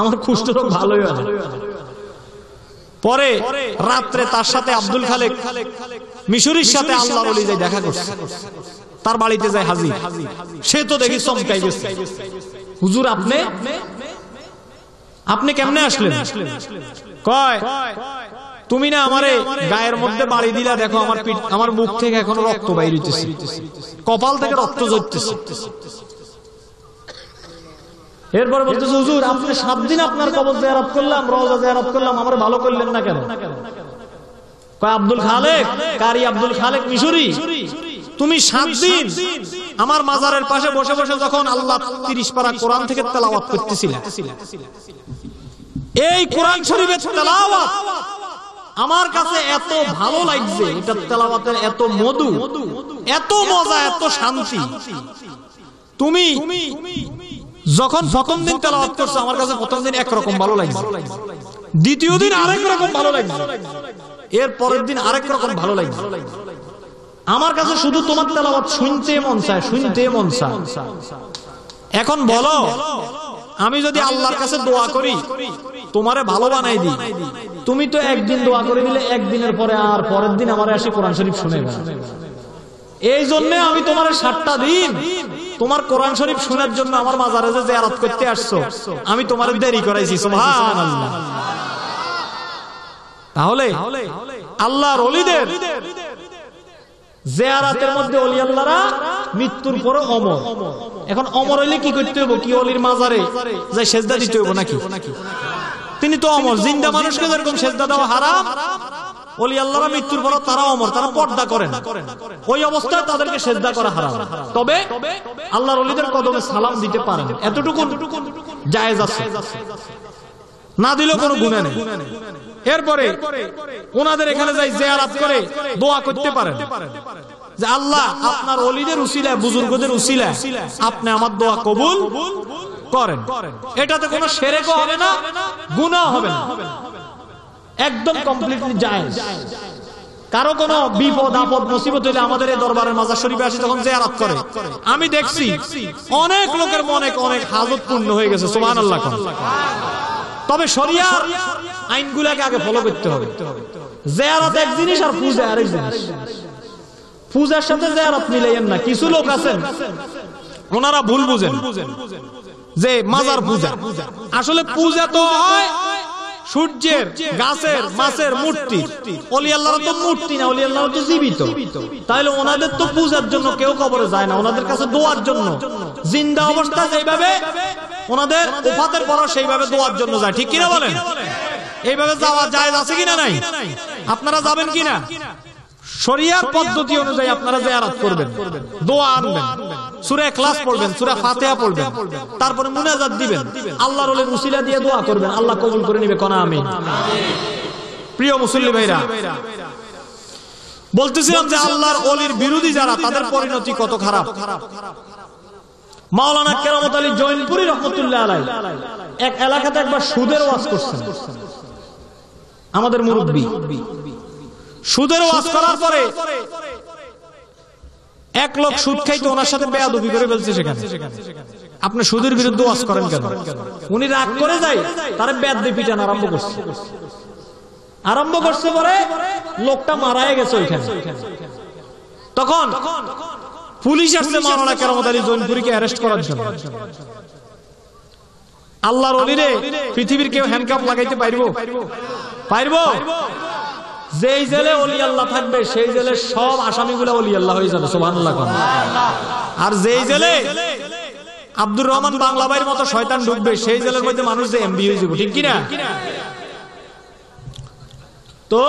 আমার কুষ্ঠ রোগ ভালোই হয়। পরে রাত্রে তার সাথে আব্দুল খালেক মিশরির সাথে আল্লাহর ওলি যাই দেখা করছে, তার বাড়িতে যায় হাজির। সে তো দেখি চমকাই গেছে, হুজুর আপনি কেমনে আসলেন? কয় তুমি না আমারে গায়ের মধ্যে বাড়ি দিলা, দেখো আমার পিঠ আমার মুখ থেকে এখনো রক্ত বাইর হইতেছে, কপাল থেকে রক্ত ঝরতেছে। এরপর বলতেছে হুজুর আপনি 7 দিন আপনার কবর জিয়ারত করলাম, রওজা জিয়ারত করলাম, আমার ভালো করলেন না কেন? কয় আব্দুল খালেক, কারি আব্দুল খালেক মিশরি, তুমি 7 দিন আমার মাজারের পাশে বসে বসে যখন আল্লাহ 30 পারা কোরআন থেকে তেলাওয়াত করতেছিলেন, এই কোরআন শরীফের তেলাওয়াত আমার কাছে এত ভালো লাগছে, এটা তেলাওয়াতের এত মধু, এত মজা, এত শান্তি। তুমি যখন প্রথম দিন তেলাওয়াত করছো আমার কাছে প্রথম দিন একরকম ভালো লাগছে, দ্বিতীয় দিন আরেক রকম ভালো লাগছে, এর পরের দিন আরেক রকম ভালো লাগছে। আমার কাছে শুধু তোমার তেলাওয়াত শুনতে মন চায়, শুনতে মন চায়। এখন বলো আমি যদি আল্লাহর কাছে দোয়া করি তোমারে ভালো বানাই দিই, তুমি তো একদিন দোয়া করে দিলে একদিনের পরে আর পরের দিন আমারে আসি কোরআন শরীফ শুনে। এই জন্য আমি তোমার 7টা দিন তোমার কোরআন শরীফ শোনার জন্য আমার মাজারে যে জিয়ারত করতে আসছো আমি তোমার দেরি করাইছি। সুবহানাল্লাহ। তাহলে আল্লাহর ওলিদের জিয়ারতের মধ্যে ওলি আল্লাহরা মৃত্যুর পরে অমর। এখন অমর হইলে কি করতে হবে? কি ওলির মাজারে যাই সেজদা দিতে হবে নাকি? তিনি তো অমর। জিন্দা মানুষকে যেরকম সেজদা দেওয়া হারাম, ওলি আল্লাহরা মৃত্যুর পর তারা অমর, তারা পর্দা করেন, ওই অবস্থায় তাদেরকে সেজদা করা হারাম। তবে আল্লাহর ওলিদের কদমে সালাম দিতে পারেন, এতটুকু জায়েজ আছে, না দিলেও কোনো গুনাহ নেই। এরপরে ওনাদের এখানে যাই জিয়ারত করে দোয়া করতে পারেন যে আল্লাহ আপনার ওলিদের উসিলায়, বুজুর্গদের উসিলায় আপনি আমার দোয়া কবুল করেন। এটাতে কোনো শিরকও হবে না, গুনাহ হবে না, একদম কমপ্লিটলি জায়েজ। কারো কোনো বিপদ আপদ মুসিবত হইলে আমাদের এই দরবারের মাজার শরীফে আসি তখন জিয়ারত করে, আমি দেখছি অনেক লোকের মনে অনেক হাজত পূর্ণ হয়ে গেছে। সুবহানাল্লাহ। তবে শরিয়ার আইনগুলোকে আগে ফলো করতে হবে। জিয়ারত এক জিনিস আর পূজা আরেক জিনিস। পূজার সাথে জিয়ারত মিলাইয়েন না। কিছু লোক আছেন ওনারা ভুল বুঝেন যে মাজার পূজা, আসলে পূজা তো হয় সূর্যের, গাছের, মাছের মূর্তি। ওলি আল্লাহর তো মূর্তি না, ওলি আল্লাহর তো জীবিত। তাহলে ওনাদের তো পূজার জন্য কেউ কবরে যায় না, ওনাদের কাছে দোয়ার জন্য। জিন্দা অবস্থায় যেভাবে ওনাদের ওফাতের পর সেইভাবে দোয়ার জন্য যায়, ঠিক কিনা বলেন? এইভাবে যাওয়া জায়েজ আছে কিনা নাই? আপনারা যাবেন কিনা? শরিয়ার পদ্ধতি অনুযায়ী আপনারা জিয়ারত করবেন, দোয়া আনবেন, সূরা ইখলাস পড়বেন, সূরা ফাতিহা পড়বেন, তারপরে মুনাজাত দিবেন, আল্লাহর ওলির উসিলা দিয়ে দোয়া করবেন, আল্লাহ কবুল করে নিবে। কোন আমিন। প্রিয় মুসল্লি ভাইরা, বলতেছিলাম যে আল্লাহর ওলির বিরোধী যারা, তাদের পরিণতি কত খারাপ। মাওলানা কেরামত আলী জৈনপুরী রহমতুল্লাহ আলাইহি এক এলাকাতে একবার সুদের ওয়াজ করছেন। আমাদের মুরব্বি সুদের ওয়াজ করার পরে এক লোক সুদ খাইতে ওনার সাথে বেয়াদবি করে ফেলছে। সেখানে আপনি সুদের বিরুদ্ধে ওয়াজ করেন কেন? উনি রাগ করে যায়, তার বেয়াদবি পিটান আরম্ভ করছে পরে লোকটা মারাই গেছে ওইখানে। তখন পুলিশ আসছে মাওলানা কেরামত আলী জৈনপুরীকে অ্যারেস্ট করার জন্য। আল্লাহর ওলিরে পৃথিবীর কেউ হ্যান্ডকাপ লাগাইতে পারবো? যেই জেলে ওলি আল্লাহ থাকবে সেই জেলের সব আসামিগুলো ওলি আল্লাহ হয়ে যাবে। সুবহানাল্লাহ। আর যেই জেলে আব্দুর রহমান বাংলা ভাইয়ের মতো শয়তান ঢুকবে সেই জেলের মধ্যে মানুষ যে এমবি হয়ে যাবে, ঠিক কিনা? তো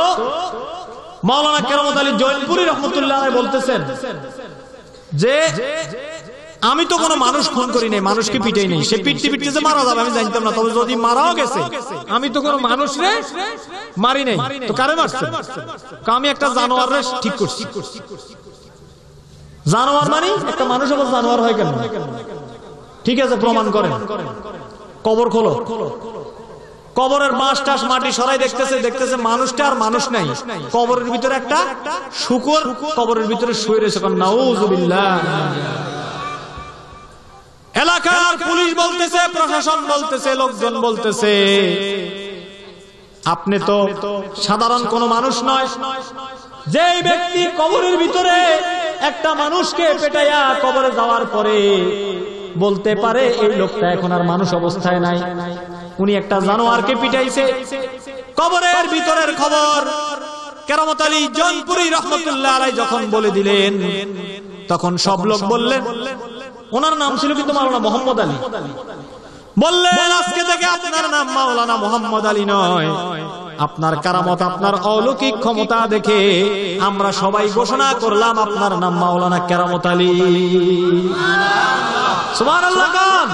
মাওলানা কেরামত আলী জৈনপুরী রহমতুল্লাহ বলতেছেন যে আমি তো কোনো মানুষ খুন করি নাই, মানুষকে পিটাই নাই, সে পিটতে পিটতে যে মারা যাবে আমি জানতাম না, তবে যদি মারাও গেছে আমি তো কোনো মানুষ রে মারি নাই, তো কারে মারছে? আমি একটা জানোয়ারে ঠিক করছি। জানোয়ার মানে একটা মানুষ আবার জানোয়ার হয় কেন? ঠিক আছে, প্রমাণ করেন। কবর খোলো, কবরের বাঁশ টাস মাটি সরাই দেখতেছে, দেখতেছে মানুষটা আর মানুষ নাই, কবরের ভিতরে একটা শূকর কবরের ভিতরে শুয়ে রয়েছে। নাউযুবিল্লাহ। এলাকার পুলিশ বলতেছে, প্রশাসন বলতেছে, লোকজন বলতেছে আপনি তো সাধারণ কোন মানুষ নয়, যেই ব্যক্তি কবরের ভিতরে একটা মানুষকে পেটাইয়া কবরে যাওয়ার পরে বলতে পারে এই লোকটা এখন আর মানুষ অবস্থায় নাই, উনি একটা জানোয়ারকে পিটাইছে। কবরের ভিতরের খবর কেরামত আলী জৌনপুরী রহমতুল্লাহ আলাইহি যখন বলে দিলেন, তখন সব লোক বললেন, ওনার নাম ছিল কিন্তু মাওলানা মোহাম্মদ আলী, বললেন আজকে থেকে আপনার নাম মাওলানা মোহাম্মদ আলী নয়, আপনার কারামত, আপনার অলৌকিক ক্ষমতা দেখে আমরা সবাই ঘোষণা করলাম আপনার নাম মাওলানা কেরামত আলী। সুবহানাল্লাহ। কান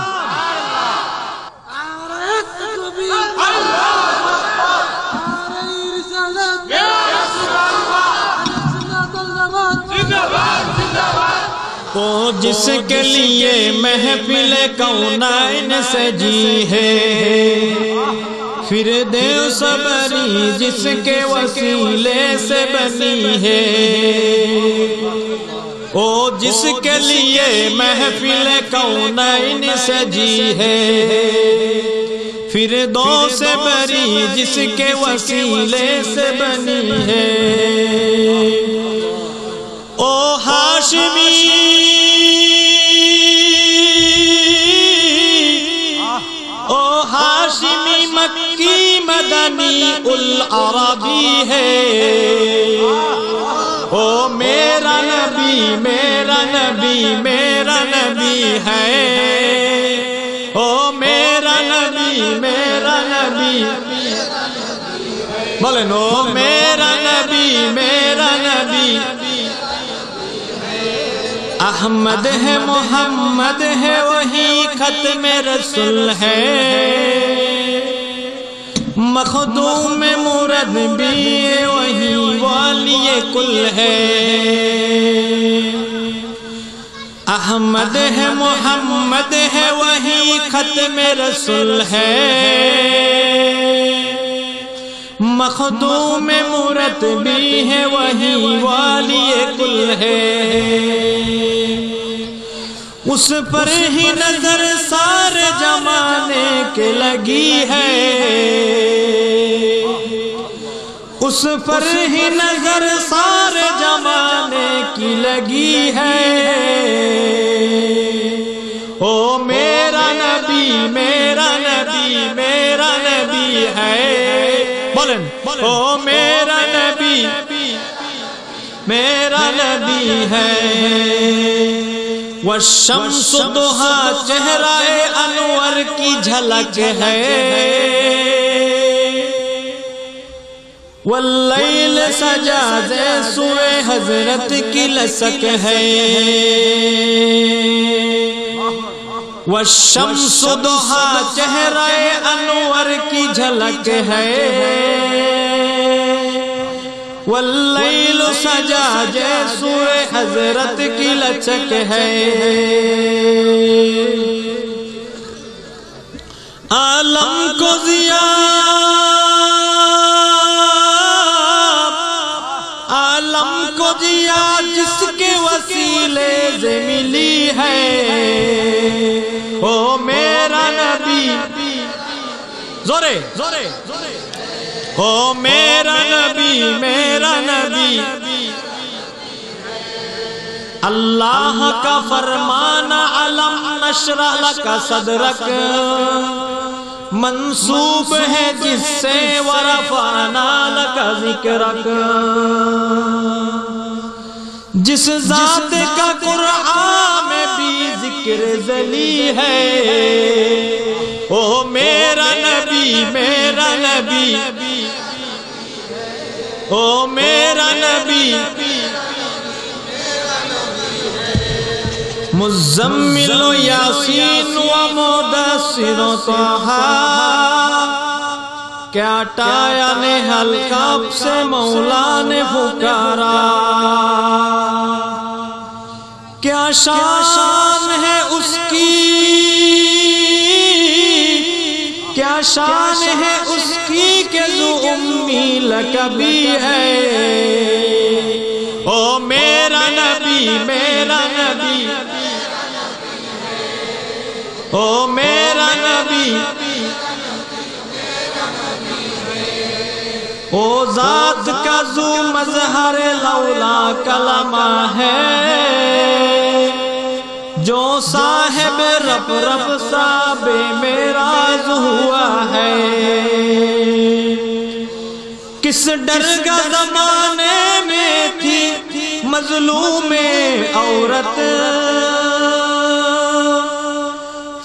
वो जिसके लिए महफिल कौनाइन सजी है, फिर देव सबरी जिसके वसीले से बनी है, ओ जिसके लिए महफिल कौनाइन सजी है, फिर दो से बरी जिसके वसीले से बनी है, ओ हाशिमी मक्की मदनी उल अरबी है, ओ मेरा नबी मेरा नबी मेरा नबी है, ओ मेरा नबी मेरा नबी, बोले नो मेरा नबी मेरा नबी, अहमद है मोहम्मद है वही खत्म रसूल है, मखदूम मुरद भी वही वालिए कुल है, अहमद है मोहम्मद है वही खत्म रसूल है, मखदूम मुरद भी है वही वालिए कुल है, उस पर ही नजर सारे जमाने के लगी है, उस पर ही नजर सारे जमाने की लगी है, ओ मेरा नबी मेरा नबी मेरा नबी है, बोलें ओ मेरा नबी मेरा नबी है, वशम्स दुहा चेहराए अनवर की झलक है, वल्लैल सजा से सुए हजरत की लसक है, वशम्स दुहा चेहराए अनवर की झलक है, वल्लैल सजा जैसुए हजरत की लचक है, आलम को जिया आलम को जिया जिसके वसीले से मिली है, ओ मेरा नबी, जोरे जोरे ओ मेरा नबी मेरा नबी, अल्लाह का फरमाना अलम नशरह लका सदरक, मंसूब है जिससे वरफाना लका जिक्रक, जिस जात का कुरान में भी जिक्र जली है, ओ मेरा नबी मेरा नबी, ओ मेरा नबी, मुज़्ज़म्मिल यासीन व मुदस्सिर तहा क्या टाया ने हल्काब से मौला ने पुकारा। क्या शान है उसकी, क्या शान है उसकी के जो उम्मी लकबी है। ओ मेरा नबी, मेरा नबी, ओ मेरा नबी, ओ जात का जो मजहर लौला कलमा है, जो साहिब रब रब साबे मेराज हुआ है। किस डर का जमाने में थी मजलूम औरत,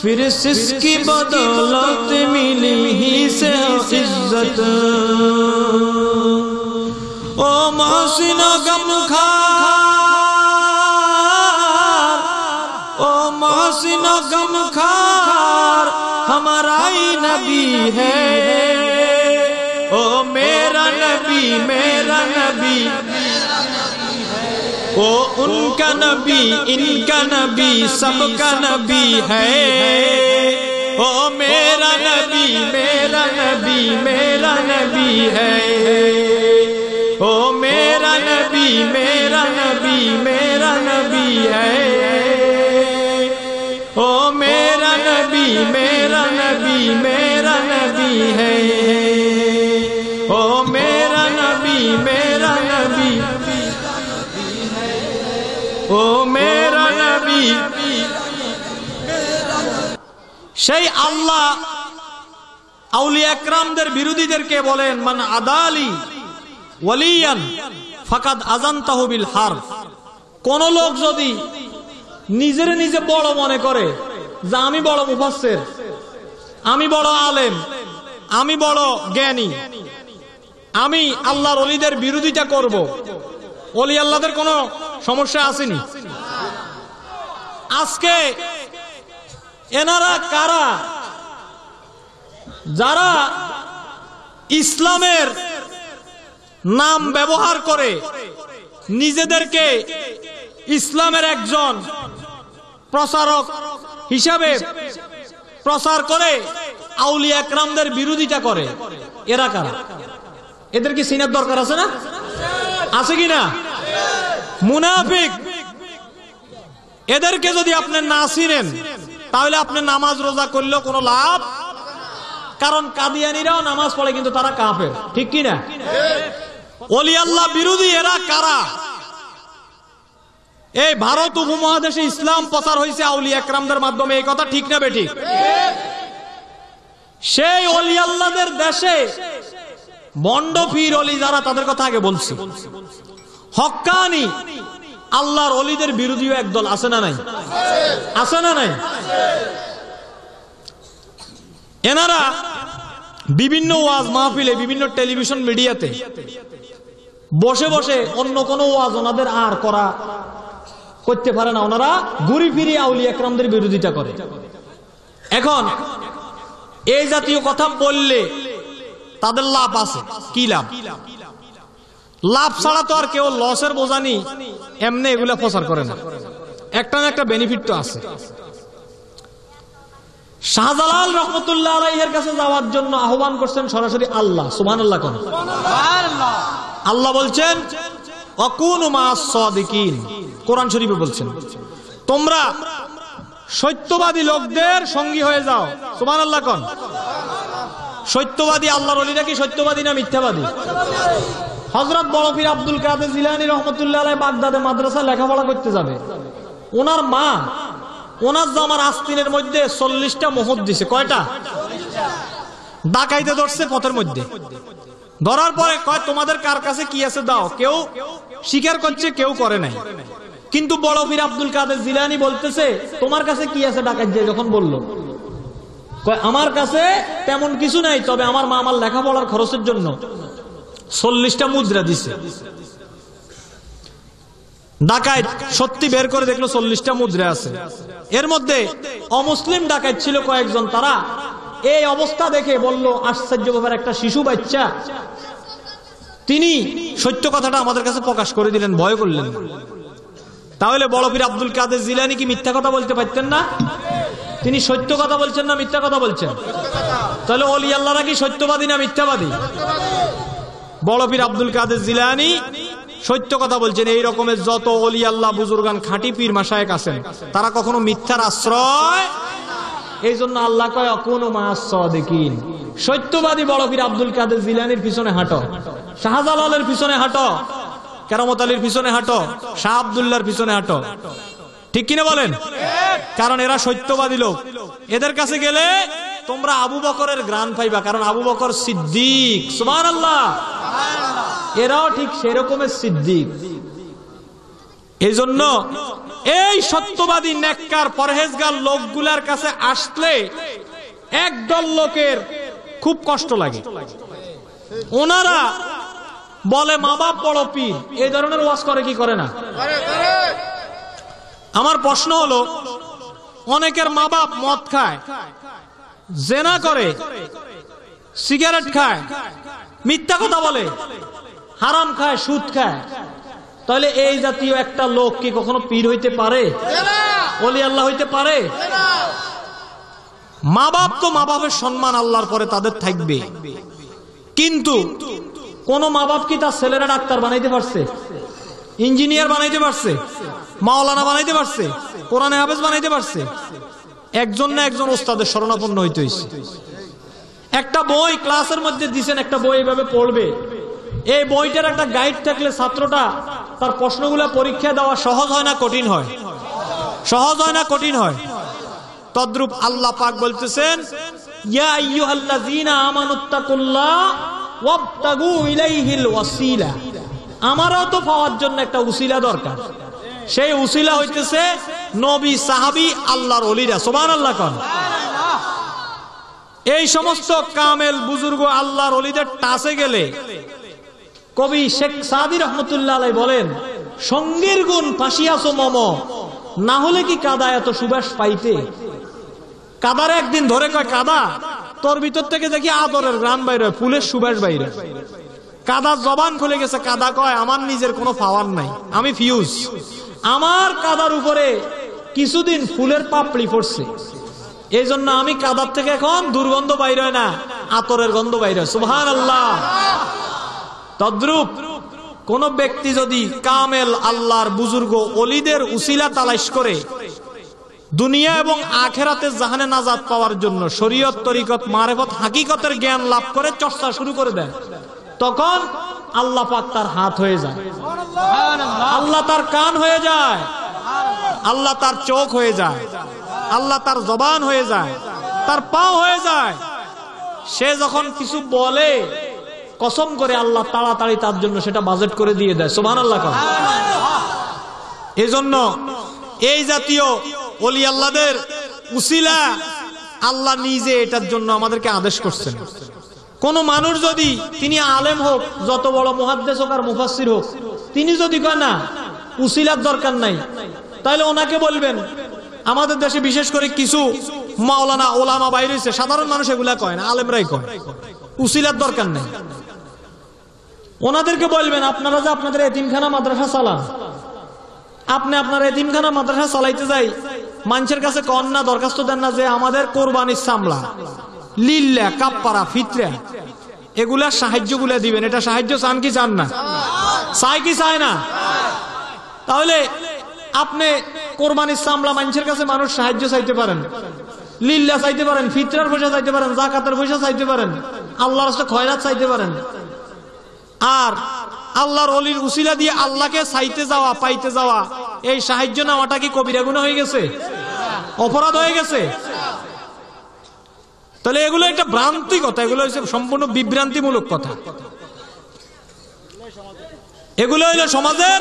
फिर सिसकी बदौलत मिली ही से इज्जत। ओ मोहसिन गमखार, ओ मोहसिन गमखार हमारा ही नबी है। ओ मेरा नबी, मेरा नबी, ओ उनका नबी, इनका नबी, सबका नबी है। ओ मेरा नबी, मेरा नबी, मेरा नबी है। ओ मेरा नबी, मेरा नबी, मेरा नबी है। ओ मेरा नबी, मेरा नबी, मेरा नबी है। ओ मेरा नबी, मेरा नबी, ও মেরা নবী। সেই আল্লাহ আউলিয়া একরামদের বিরোধীদেরকে বলেন মান আদালি ওয়ালিয়ান ফাকাদ আযানতাহু বিল হারব। কোন লোক যদি নিজের নিজে বড় মনে করে যে আমি বড় মুফাসসির, আমি বড় আলেম, আমি বড় জ্ঞানী, আমি আল্লাহর ওলিদের বিরোধিতা করব, ওলি আল্লাহদের কোন সমস্যা আসেনি। আজকে এনারা কারা? যারা ইসলামের নাম ব্যবহার করে নিজেদেরকে ইসলামের একজন প্রচারক হিসাবে প্রচার করে আউলিয়া একরামদের বিরোধিতা করে, এরা কারা? এদের কি চিনার দরকার আছে না? আছে কি না? মুনাফিক। এদেরকে যদি আপনি না চিনেন তাহলে আপনি নামাজ রোজা করলেও কোনো লাভ, কারণ কাদিয়ানীরাও নামাজ পড়ে কিন্তু তারা কাফের, ঠিক কি না? ওলি আল্লাহ বিরোধী এরা কারা? এই ভারত উপমহাদেশে ইসলাম প্রচার হয়েছে আউলিয়া একরামদের মাধ্যমে, এই কথা ঠিক না বেঠিক? সেই ওলি আল্লাহদের দেশে বন্ড পীর ওলি যারা, তাদের কথা আগে বলছি। হক্কানি আল্লাহর ওলিদের বিরোধীও একদল আছে না নাই? আছে না নাই? এনারা বিভিন্ন ওয়াজ মাহফিলে, বিভিন্ন টেলিভিশন মিডিয়াতে বসে বসে অন্য কোন ওয়াজ ওনাদের আর করা করতে পারে না, ওনারা ঘুরি ফিরি আউলিয়া একরামদের বিরোধিতা করে। এখন এই জাতীয় কথা বললে তাদের লাভ আছে কি? লাভ? লাভ ছাড়া তো আর কেউ লসের বোঝানি এমনি এগুলা প্রচার করে না, একটা না একটা বেনিফিট তো আছে। শাহজালাল রহমতুল্লাহ আলাইহির কাছে যাওয়ার জন্য আহ্বান করছেন সরাসরি আল্লাহ। সুবহানাল্লাহ কোন? আল্লাহ বলছেন ওয়াকুনু মা'আস সাদিকিন, কোরআন শরীফে বলছেন তোমরা সত্যবাদী লোকদের সঙ্গী হয়ে যাও। সুবহানাল্লাহ কোন? সত্যবাদী আল্লাহর ওলিরা কি সত্যবাদী না মিথ্যাবাদী? হযরত বড় পীর আব্দুল কাদের জিলানী রহমতুল্লাহ আলাইহি বাগদাদে মাদ্রাসা লেখাপড়া করতে যাবে। ওনার মা ওনার জামার আস্তিনের মধ্যে 40টা মোহর দিছে। কয়টা? ডাকাইতে ধরছে পথের মধ্যে। ধরার পরে কয় তোমাদের কার কাছে কি আছে দাও। কেউ স্বীকার করছে, কেউ করে নাই। কিন্তু বড় পীর আব্দুল কাদের জিলানী বলতেছে তোমার কাছে কি আছে? ডাকাত যে যখন বলল, কয় আমার কাছে তেমন কিছু নাই, তবে আমার মা আমার লেখাপড়ার খরচের জন্য 40টা মুদ্রা দিছে। ডাকাত সত্যি বের করে দেখলো 40টা মুদ্রা আছে। এর মধ্যে অমুসলিম ডাকাত ছিল কয়েকজন, তারা এই অবস্থা দেখে বলল, আশ্চর্য ব্যাপার, একটা শিশু বাচ্চা, তিনি সত্য কথাটা আমাদের কাছে প্রকাশ করে দিলেন, ভয় করলেন। তাহলে বড় পীর আব্দুল কাদের জিলানী কি মিথ্যা কথা বলতে পারতেন না? তিনি সত্য কথা বলছেন না মিথ্যা কথা বলছেন? তাহলে ওলি আল্লাহরা কি সত্যবাদী না মিথ্যাবাদী? বড় পীর আব্দুল কাদের জিলানী সত্য কথা বলছেন। এই রকমের যত ওলি আল্লাহ বুজুর্গান খাঁটি পীর মাশায়েখ আছেন, তারা কখনো মিথ্যার আশ্রয়। এই জন্য আল্লাহ কয় অকুনু মা'আস সাদিকিন। সত্যবাদী বড় পীর আব্দুল কাদের জিলানীর পিছনে হাঁটো, শাহজালালের পিছনে হাঁটো, কেরামত আলীর পিছনে হাঁটো, শাহ আব্দুল্লাহর পিছনে হাঁটো। ঠিক কিনা বলেন? কারণ এরা সত্যবাদী লোক। এদের কাছে গেলে তোমরা আবু বকরের গ্রান পাইবা, কারণ আবু বকর সিদ্দিক। সুবহানাল্লাহ। এরাও ঠিক সেরকমের সিদ্দিক। এই জন্য এই সত্যবাদী নেককার পরহেজগার লোকগুলার কাছে আসলে একদল লোকের খুব কষ্ট লাগে। ওনারা বলে মা বাপ বড় পীর, এই ধরনের ওয়াজ করে কি করে না? আমার প্রশ্ন হলো, অনেকের মা বাপ মদ খায়, জেনা করে, সিগারেট খায়, মিথ্যা কথা বলে, হারাম খায়, সুদ খায়, তাহলে এই জাতীয় একটা লোক কি কখনো পীর হইতে পারে? ওলি আল্লাহ হইতে পারে? মা বাপ তো মা বাপের সম্মান আল্লাহর পরে তাদের থাকবে, কিন্তু কোন মা বাপ কি তার ছেলেরা ডাক্তার বানাইতে পারছে, ইঞ্জিনিয়ার বানাইতে পারছে, মাওলানা বানাইতে পারছে, কোরআনে হাফেজ বানাইতে পারছে? একজন না একজন ওস্তাদের শরণাপন্ন হইতে হইছে। একটা বই ক্লাসের মধ্যে দিছেন, একটা বই এইভাবে পড়বে, এই বইটার একটা গাইড থাকলে ছাত্রটা তার প্রশ্নগুলো পরীক্ষা দেওয়া সহজ হয় না কঠিন হয়? সহজ হয় না কঠিন হয়? তদ্রূপ আল্লাহ পাক বলতেছেন, ইয়া আইয়ুহাল্লাযীনা আমানুত্তাকুল্লাহ ওয়াবতাগু ইলাইহিল ওয়াসিলা। আমারও তো পাওয়ার জন্য একটা উসিলা দরকার। সেই উসিলা হইতেছে নবী, সাহাবী, আল্লাহর ওলিরা। সুবহানাল্লাহ। কোন এই সমস্ত কামেল বুজুর্গ আল্লাহর ওলিদের টাসে গেলে, কবি শেখ সাদি রহমতুল্লাহ আলাইহি বলেন, সঙ্গীর গুণ পাশিয়াছো মম, না হলে কি কাদা এত সুবাস পাইতে? কাদারে একদিন ধরে কয়, কাদা তোর ভিতর থেকে দেখি আদরের গ্রাম বাইরে, ফুলের সুবাস বাইরে। কাদা জবান খুলে গেছে, কাদা কয়, আমার নিজের কোনো পাওয়ার নাই, আমি ফিউজ। আমার কাদার উপরে কিছুদিন ফুলের পাপড়ি পড়ছে, এই জন্য আমি কাদার থেকে এখন দুর্গন্ধ বাইর হয় না, আতরের গন্ধ বাইর হয়। সুবহানাল্লাহ। তদ্রূপ কোন ব্যক্তি যদি কামেল আল্লাহর বুজুর্গ ওলিদের উসিলা তালাশ করে দুনিয়া এবং আখেরাতে জাহানে নাজাত পাওয়ার জন্য শরীয়ত, তরিকত, মারেফত, হাকিকতের জ্ঞান লাভ করে চর্চা শুরু করে দেয়, তখন আল্লাহ পাক তার হাত হয়ে যায়, আল্লাহ তার কান হয়ে যায়, আল্লাহ তার চোখ হয়ে যায়, আল্লাহ তার জবান হয়ে যায়, তার পাও হয়ে যায়। সে যখন কিছু বলে, কসম করে আল্লাহ তাড়াতাড়ি তার জন্য সেটা বাজেট করে দিয়ে দেয়। সুবহানাল্লাহ। এই জন্য এই জাতীয় ওলি আল্লাহদের উসিলা আল্লাহ নিজে এটার জন্য আমাদেরকে আদেশ করছেন। কোন মানুষ যদি তিনি আলেম হোক, যত বড় মুহাদ্দিস হোক আর মুফাসসির হোক, তিনি যদি কয় না উসিলার দরকার নাই, তাহলে ওনাকে বলবেন, আমাদের দেশে বিশেষ করে কিছু মাওলানা ওলামা বাইরে হইছে, সাধারণ মানুষ এগুলা কয় না, আলেমরাই কয় উসিলার দরকার নাই। ওনাদেরকে বলবেন, আপনারা যে আপনাদের এতিমখানা মাদ্রাসা চালান, আপনি আপনার এতিমখানা মাদ্রাসা চালাইতে যাই মানুষের কাছে কন না, দরখাস্ত দেন না যে আমাদের কোরবানির সামলা, লিল্লা, কাপ্পারা, ফিতরা, এগুলা সাহায্যগুলা দিবেন। এটা সাহায্য চান কি চান না? চাই কি চায় না? তাহলে আপনি কোরবানির সামলা মানুষের কাছে মানুষ সাহায্য চাইতে পারেন, লিল্লা চাইতে পারেন, ফিতরার পয়সা চাইতে পারেন, যাকাতের পয়সা চাইতে পারেন, আল্লাহর রাস্তায় খয়রাত চাইতে পারেন। আর আল্লাহর ওলির উসিলা দিয়ে আল্লাহকে চাইতে যাওয়া, পাইতে যাওয়া, এই সাহায্য নেওয়াটা কি কবিরা গুনাহ হয়ে গেছে? অপরাধ হয়ে গেছে? তাহলে এগুলো একটা ভ্রান্তি কথা, এগুলো হচ্ছে সম্পূর্ণ বিভ্রান্তিমূলক কথা। এগুলো হইল সমাজের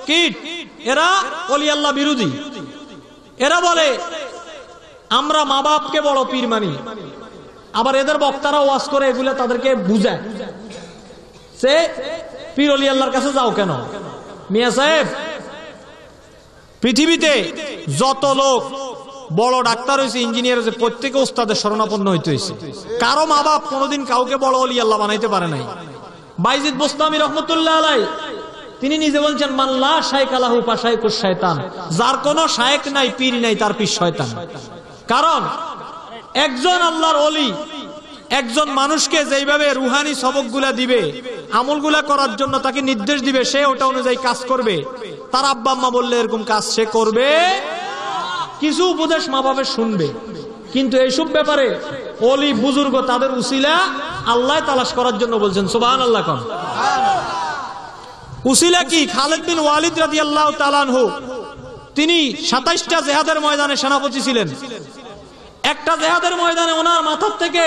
কীট। এরা ওলি আল্লাহ বিরোধী। এরা বলে আমরা মা বাপকে বড় পীর মানি, আবার এদের বক্তারা ওয়াজ করে এগুলো তাদেরকে বুঝায়, সে পীর ওলি আল্লাহর কাছে যাও কেন? মিয়া সাহেব পৃথিবীতে যত লোক বড় ডাক্তার হয়েছে, ইঞ্জিনিয়ার হয়েছে, প্রত্যেকে ওস্তাদের শরণাপন্ন হইতে হয়েছে। কারো মা বাপ কোনোদিন কাউকে বড় ওলি আল্লাহ বানাইতে পারে নাই। বাইজিদ বুস্তামি রহমতুল্লাহ আলাই তিনি নিজে বলছেন, মান লা শাইখ আলাহু ফাশাইকুশ শয়তান, যার কোনো শায়েখ নাই, পীর নাই, তার পীর শয়তান। কারণ একজন আল্লাহর ওলি একজন মানুষকে যেইভাবে রুহানি সবকগুলা দিবে, আমলগুলা করার জন্য তাকে নির্দেশ দিবে, সে ওটা অনুযায়ী কাজ করবে। তার আব্বা আম্মা বললে এরকম কাজ সে করবে, কিছু উপদেশ মা বাপের শুনবে, কিন্তু এইসব ব্যাপারে ওলি বুজুর্গ তাদের উসিলা আল্লাহ তালাশ করার জন্য বলছেন। সুবহানাল্লাহ কোন উসিলা কি? খালিদ বিন ওয়ালিদ রাদিয়াল্লাহু তাআলা আনহু তিনি 27টা জিহাদের ময়দানে সেনাপতি ছিলেন। একটা জিহাদের ময়দানে ওনার মাথার থেকে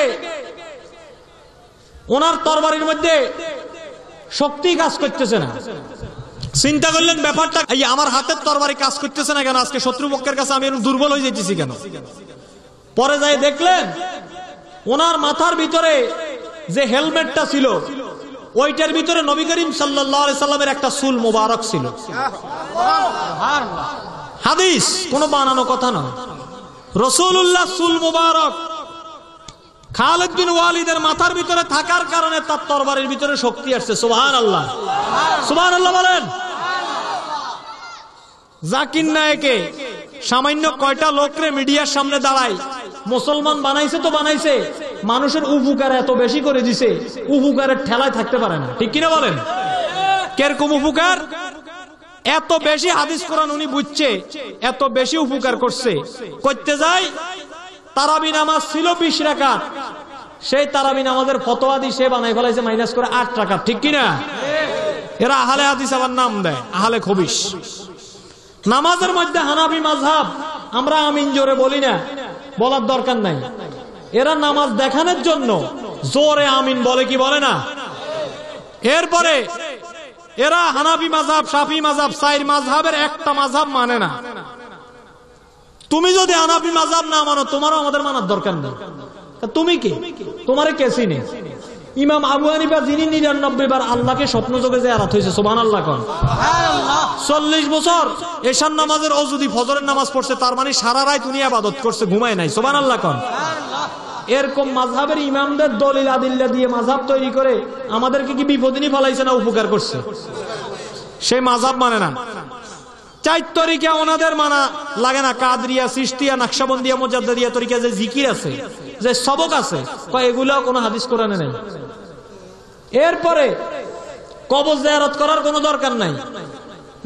ওনার তরবারির মধ্যে শক্তি কাজ করতেছে না। চিন্তা করলেন ব্যাপারটা, এই আমার হাতের তরবারি কাজ করতেছে না কেন, আজকে শত্রুপক্ষের কাছে আমি দুর্বল হয়ে যেতেছি কেন? পরে যাই দেখলেন ওনার মাথার ভিতরে যে হেলমেটটা ছিল ওইটার ভিতরে নবী করিম সাল্লাল্লাহু আলাইহি সাল্লামের একটা চুল মোবারক ছিল। হাদিস, কোনো বানানো কথা না। রাসূলুল্লাহ চুল মোবারক খালিদ বিন ওয়ালিদের মাথার ভিতরে থাকার কারণে তার তরবারির ভিতরে শক্তি আসছে। সুবহানাল্লাহ, সুবহানাল্লাহ বলেন। জাকির নায়েকে সামান্য কয়টা লোকরে মিডিয়ার সামনে দাঁড়ায় মুসলমান বানাইছে তো বানাইছে, মানুষের উপকার এত বেশি করে দিছে, উপকারের ঠেলায় থাকতে পারে না। ঠিক কিনা বলেন? কিরকম উপকার? এত বেশি হাদিস কোরআন উনি বুঝছে, এত বেশি উপকার করছে। করতে যায় তারাবি নামাজ ছিল 20 রাকাত, সেই তারাবি নামাজের ফতোয়া দিয়ে সে বানাই ফেলাইছে মাইনাস করে 8 রাকাত। ঠিক কিনা? এরা আহলে হাদিস আবার নাম দেয় আহলে খবিশ। নামাজের মধ্যে হানাফি মাযহাব, আমরা আমিন জোরে বলি না, বলার দরকার নাই। এরা নামাজ দেখানোর জন্য জোরে আমিন বলে কি বলে না? এরপরে এরা হানাফি মাযহাব, শাফি মাযহাব, চার মাযহাবের একটা মাযহাব মানে না। তুমি যদি হানাফি মাযহাব না মানো, তোমারও আমাদের মানার দরকার নেই। তুমি কি? তোমারে কে চিনে? ইমাম আবু হানিফা যিনি 99 বার আল্লাহকে স্বপ্ন যোগে জিয়ারত হয়েছে। সুবহানাল্লাহ কোন 40 বছর এশার নামাজের অজুদি ফজরের নামাজ পড়ছে, তার মানে সারা রাত উনি ইবাদত করছে, ঘুমায় নাই। সুবহানাল্লাহ কোন এরকম মাযহাবের ইমামদের দলিল আদিল্লা দিয়ে মাযহাব তৈরি করে আমাদেরকে কি বিপদিনী ফলাইছে না উপকার করছে? সেই মাযহাব মানে না। 4 তরিকা ওনাদের মানা লাগে না। কাদরিয়া, চিশতিয়া, নকশবন্দিয়া, মুজাদ্দিদিয়া তরিকা যে জিকির আছে, যে সবক আছে, এগুলো কোনো হাদিস কোরআনে নাই। এরপরে কবর জিয়ারত করার কোনো দরকার নাই,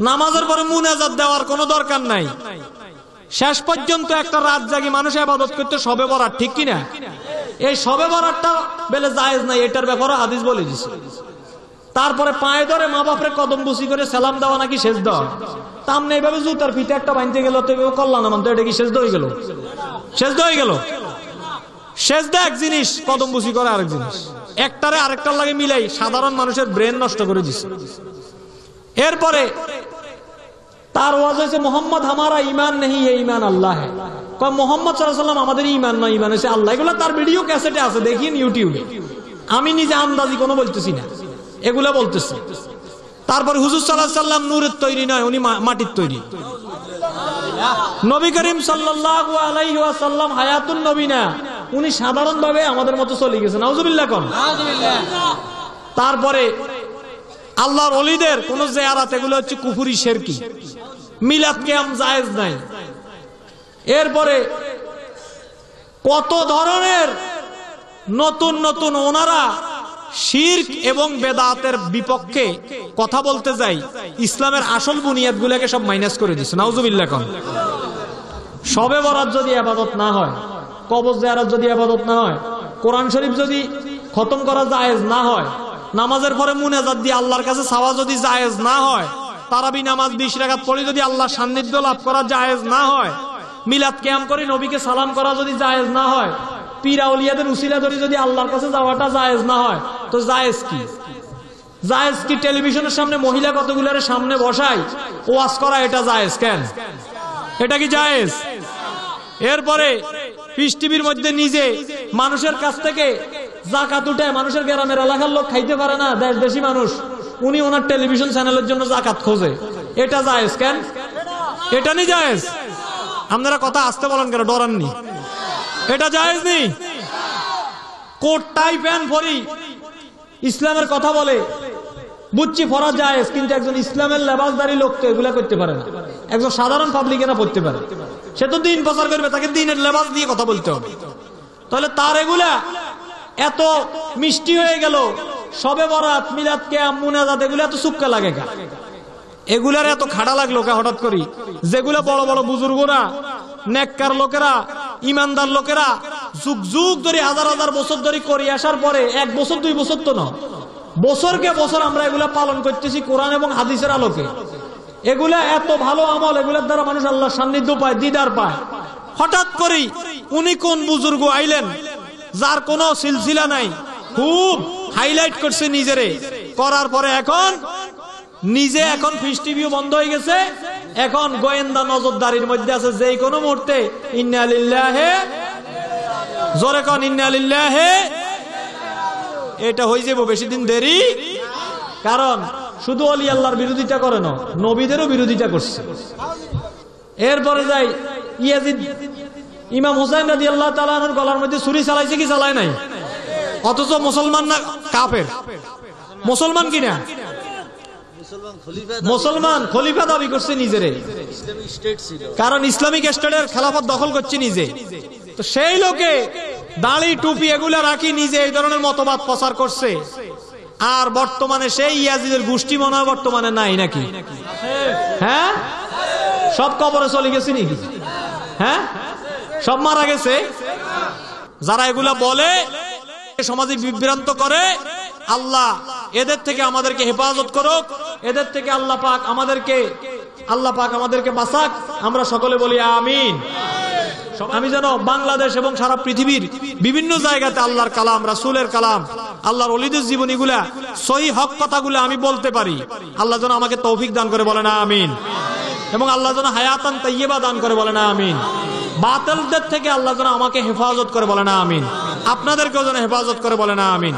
নামাজের পরে মুনাজাত দেওয়ার কোনো দরকার নাই। শেষ পর্যন্ত একটা রাত জাগি মানুষ ইবাদত করতে শবে বরাত। ঠিক কিনা? এই শবে বরাতটা বেলে জায়েজ নাই, এটার ব্যাপারে হাদিস বলে দিছে। তারপরে পায়ে ধরে মা বাপরে কদম বুসি করে সালাম দেওয়া নাকি শেষ দেওয়া। তামনে এইভাবে জুতার পিঠে একটা বাঁধতে গেল তো করলাম না, মানতো এটা কি শেষ হয়ে গেল? শেষ হয়ে গেল। শেষ দে এক জিনিস, কদম বুসি করে আরেক জিনিস, একটারে আরেকটার লাগে মিলাই সাধারণ মানুষের ব্রেন নষ্ট করে দিছে। এরপরে তার ওয়াজ হয়েছে মোহাম্মদ হামারা ইমান নেই, এ ইমান আল্লাহ হ্যাঁ। মোহাম্মদ সাল্লাল্লাহু আলাইহি ওয়াসাল্লাম আমাদের ইমান নয়, ইমান হচ্ছে আল্লাহ। এগুলো তার ভিডিও ক্যাসেটে আছে, দেখিন ইউটিউবে। আমি নিজে আন্দাজি কোনো বলতেছি না, এগুলা বলতেছি। তারপরে হুজুর সাল্লাল্লাহু আলাইহি ওয়াসাল্লাম নূরের তৈরি নয়, উনি মাটির তৈরি। নবী করিম সাল্লাল্লাহু আলাইহি ওয়াসাল্লাম হায়াতুন নবী না, উনি সাধারণভাবে আমাদের মতো চলে গেছেন। নাউজুবিল্লাহ কোন। তারপরে আল্লাহর ওলিদের কোন জিয়ারত, এগুলো হচ্ছে কুফরি, শিরকি। মিলাদ কিয়াম জায়েজ নাই। এরপরে কত ধরনের নতুন নতুন ওনারা শিরক এবং বেদাতের বিপক্ষে কথা বলতে যাই, ইসলামের আসল বুনিয়াদগুলোকে সব মাইনাস করে দিচ্ছে। নাউজুবিল্লাহ কোন। শবে বরাত যদি ইবাদত না হয়, কবর জিয়ারত যদি ইবাদত না হয়, কোরআন শরীফ যদি খতম করা জায়েজ না হয়, নামাজের পরে মুনাজাত দিয়ে আল্লাহর কাছে চাওয়া যদি জায়েজ না হয়, তারাবি নামাজ 20 রাকাত পড়ে যদি আল্লাহর সান্নিধ্য লাভ করা জায়েজ না হয়, মিলাদ কিয়াম করে নবীকে সালাম করা যদি জায়েজ না হয়, পীর আউলিয়াদের উসিলা ধরে যদি আল্লাহর কাছে যাওয়াটা জায়েজ না হয়, তো জায়েজ কি? জায়েজ কি টেলিভিশনের সামনে মহিলা কতগুলোর সামনে বসাই ওয়াজ করা, এটা জায়েজ কেন? এটা কি জায়েজ? এরপরে পিস টিভির মধ্যে নিজে মানুষের কাছ থেকে যাকাত উঠে, মানুষের গ্রামের এলাকার লোক খাইতে পারে না, দেশি মানুষ, উনি ওনার টেলিভিশন চ্যানেলের জন্য যাকাত খোঁজে, এটা জায়েজ কেন? এটা নি জায়েজ? আপনারা কথা আসতে বলেন কেন, ডরাননি? এটা জায়েজ নি? কোট টাই প্যান্ট পরি ইসলামের কথা বলে, বুঝছি ফরা জায়েজ, কিন্তু একজন ইসলামের লেবাসদারি লোক তো এগুলা করতে পারে না। একজন সাধারণ পাবলিকেরা পড়তে পারে, সে তো দিন প্রচার করবে, তাকে দিনের লেবাস দিয়ে কথা বলতে হবে। তাহলে তার এগুলা এত মিষ্টি হয়ে গেল, সবে বরাত, মিলাদ, কিয়াম, মুনাজাত, এগুলা এত সুক্কা লাগে কা? এগুলার এত খাড়া লাগলো কা হঠাৎ করি? যেগুলা বড় বড় বুজুর্গরা, নেককার লোকেরা, ইমানদার লোকেরা যুগ যুগ ধরে, হাজার হাজার বছর ধরে করে আসার পরে, 1 বছর 2 বছর তো না, বছরকে বছর আমরা এগুলা পালন করতেছি কোরআন এবং হাদিসের আলোকে। এগুলা এত ভালো আমল, এগুলার দ্বারা মানুষ আল্লাহর সান্নিধ্য পায়, দিদার পায়। হঠাৎ করি উনি কোন বুজুর্গ আইলেন যার কোনো সিলসিলা নাই, খুব হাইলাইট করছে নিজেরে, করার পরে এখন নিজে এখন ফিস টিভিও বন্ধ হয়ে গেছে, এখন গোয়েন্দা নজরদারির মধ্যে আছে, যে কোনো মুহূর্তে ইন্না লিল্লাহি, জোরে কোন ইন্না লিল্লাহি, এটা হয়ে যাবো বেশি দিন দেরি। কারণ শুধু ওলি আল্লাহর বিরোধিতা করে না, নবীদেরও বিরোধিতা করছে। এরপরে যাই ইয়াজিদ, ইমাম হুসাইন রাদিয়াল্লাহু তাআলা আনহুর গলার মধ্যে ছুরি চালাইছে কি চালায় নাই? অথচ মুসলমান না কাফের? মুসলমান কিনা? মুসলমান, খলিফা দাবি করছে নিজেরে, কারণ ইসলামিক স্টেটের খেলাফত দখল করছে নিজে। তো সেই লোকে দাড়ি টুপি এগুলা রাখি নিজে এই ধরনের মতবাদ প্রচার করছে। আর বর্তমানে সেই ইয়াজিদের গোষ্ঠী মনে হয় বর্তমানে নাই নাকি? হ্যাঁ, সব কবরে চলে গেছে নাকি? হ্যাঁ, সব মারা গেছে। যারা এগুলা বলে, সমাজে বিভ্রান্ত করে, আল্লাহ এদের থেকে আমাদেরকে হেফাজত করুক, এদের থেকে আল্লাহ পাক আমাদেরকে বাঁচাক। আমরা সকলে বলি আমিন। আমি যেন বাংলাদেশ এবং সারা পৃথিবীর বিভিন্ন জায়গাতে আল্লাহর কালাম, রাসূলের কালাম, আল্লাহর ওলিদের জীবনীগুলা, সহিহ হক কথাগুলো আমি বলতে পারি। আল্লাহ যেন আমাকে তৌফিক দান করে, বলেন আমিন। এবং আল্লাহ যেন হায়াতান তাইয়্যিবা দান করে, বলেন আমিন। বাতিলদের থেকে আল্লাহ যেন আমাকে হেফাজত করে, বলেন আমিন। আপনাদেরকেও যেন হেফাজত করে, বলেন আমিন।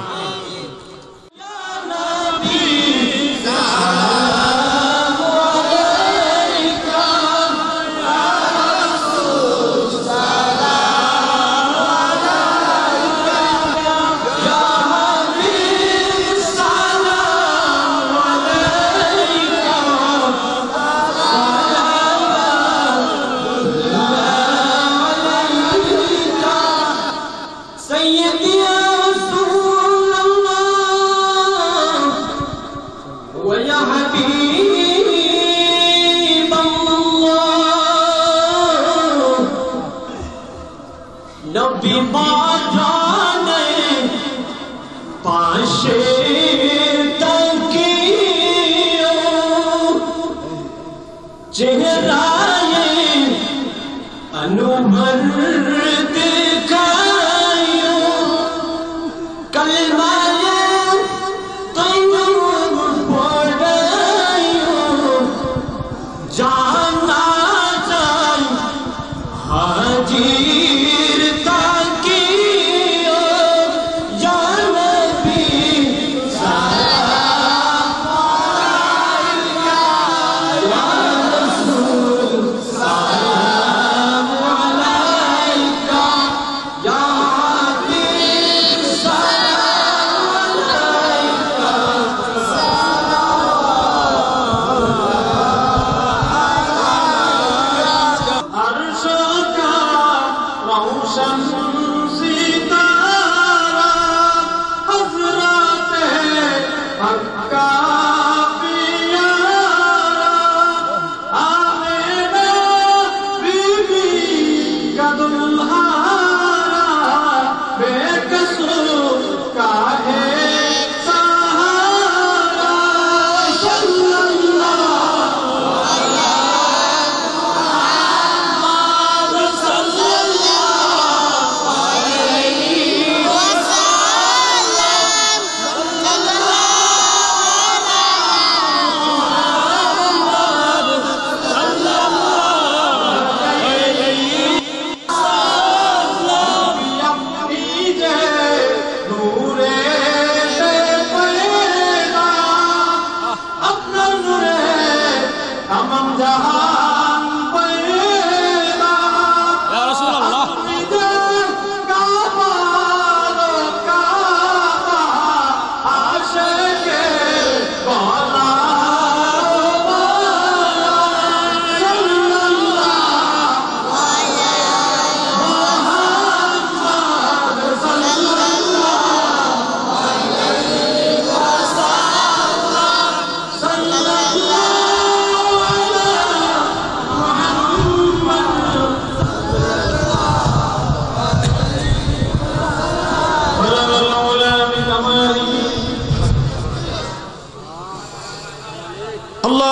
জাহান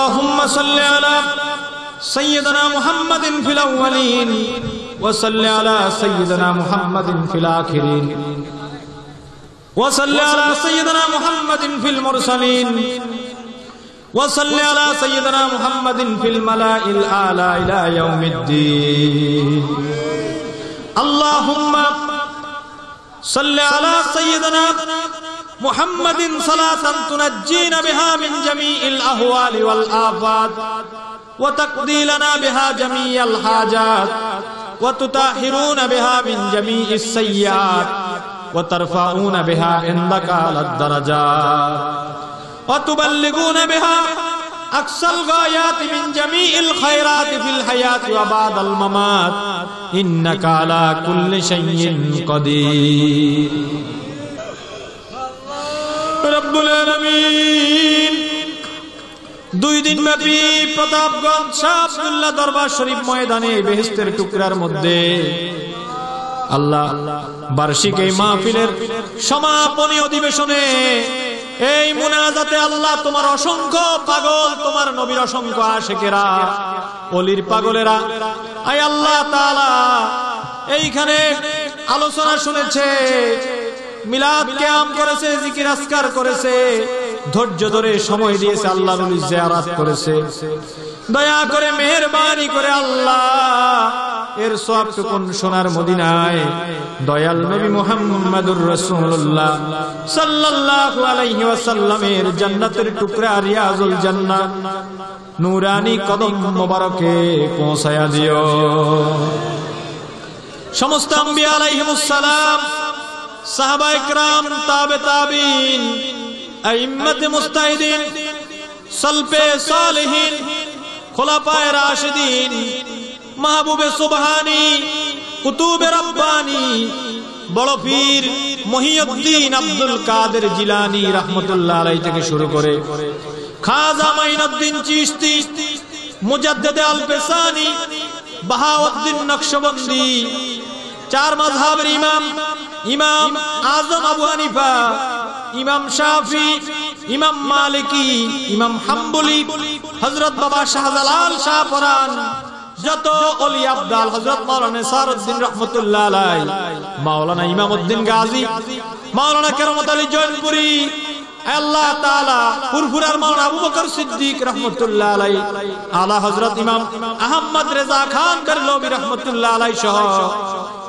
اللهم صل على سيدنا محمد في الأولين وصل على سيدنا محمد في الآخرين وصل على سيدنا محمد في المرسلين وصل على سيدنا محمد في الملأ الأعلى إلى يوم الدين اللهم صل على سيدنا محمد صلاة تنجينا بها من جميع الأهوال والآفات وتقضي لنا بها جميع الحاجات وتطهرون بها من جميع السيئات وترفعون بها عندك على الدرجات وتبلغون بها أقصى الغايات من جميع الخيرات في الحياة وبعد الممات إنك على كل شيء قدير রব্বুল আলামিন। 2 দিন ব্যাপী প্রতাপগঞ্জ শাহ আব্দুল্লাহ দরবার শরীফ ময়দানে বেহেশতের টুকরার মধ্যে আল্লাহ বার্ষিক এই মাহফিলের সমাপনী অধিবেশনে এই মুনাজাতে আল্লাহ তোমার অসংখ্য পাগল, তোমার নবীর অসংখ্য আশিকেরা, ওলির পাগলেরা আয় আল্লাহ তাআলা এইখানে আলোচনা শুনেছে, মিলাদ কিয়াম করেছে, জিকির আজকার করেছে, ধৈর্য ধরে সময় দিয়েছে, আল্লাহর ওলি জিয়ারত করেছে। দয়া করে মেহেরবানি করে আল্লাহ এর সওয়াবটুকুন সোনার মদিনায় দয়াল নবী মুহাম্মদুর রাসূলুল্লাহ সাল্লাল্লাহু আলাইহি ওয়াসাল্লামের জান্নাতের টুকরা রিয়াজুল জান্নাত নূরানি কদম মোবারকে পৌঁছায়া দিও। সমস্ত আম্বিয়া আলাইহিমুস সালাম, সাহাবায়ে কেরাম, তাবে তাবিঈন, আইম্মাতে মুজতাহিদিন, সালফে সালেহিন, খুলাফায়ে রাশিদিন, মাহবুবে সুবহানী, কুতুবে রব্বানী, বড় পীর মহিউদ্দিন আব্দুল কাদের জিলানী রাহমাতুল্লাহ আলাইহি থেকে শুরু করে খাজা মাইনুদ্দিন চিশতি, মুজাদ্দিদে আল ফেসানি, বাহাউদ্দিন নকশবন্দি, 4 মাযহাবের ইমাম, ইমাম আজম আবু হানিফা, ইমাম শাফি, ইমাম মালিকি, ইমাম হাম্বলি, হযরত বাবা শাহজালাল শাহ পরান, যত ওলি আব্দাল, হযরত মাওলানা নেসারউদ্দিন রাহমাতুল্লাহ আলাইহি, মাওলানা ইমামউদ্দিন গাজী, মাওলানা কেরামত আলী জয়নপুরি, আল্লাহ তাআলা ফুরফুরার মাওলানা আবু বকর সিদ্দিক রাহমাতুল্লাহ আলাইহি, আলা হযরত ইমাম আহমদ রেজা খান কারলবী রাহমাতুল্লাহ আলাইহি সহ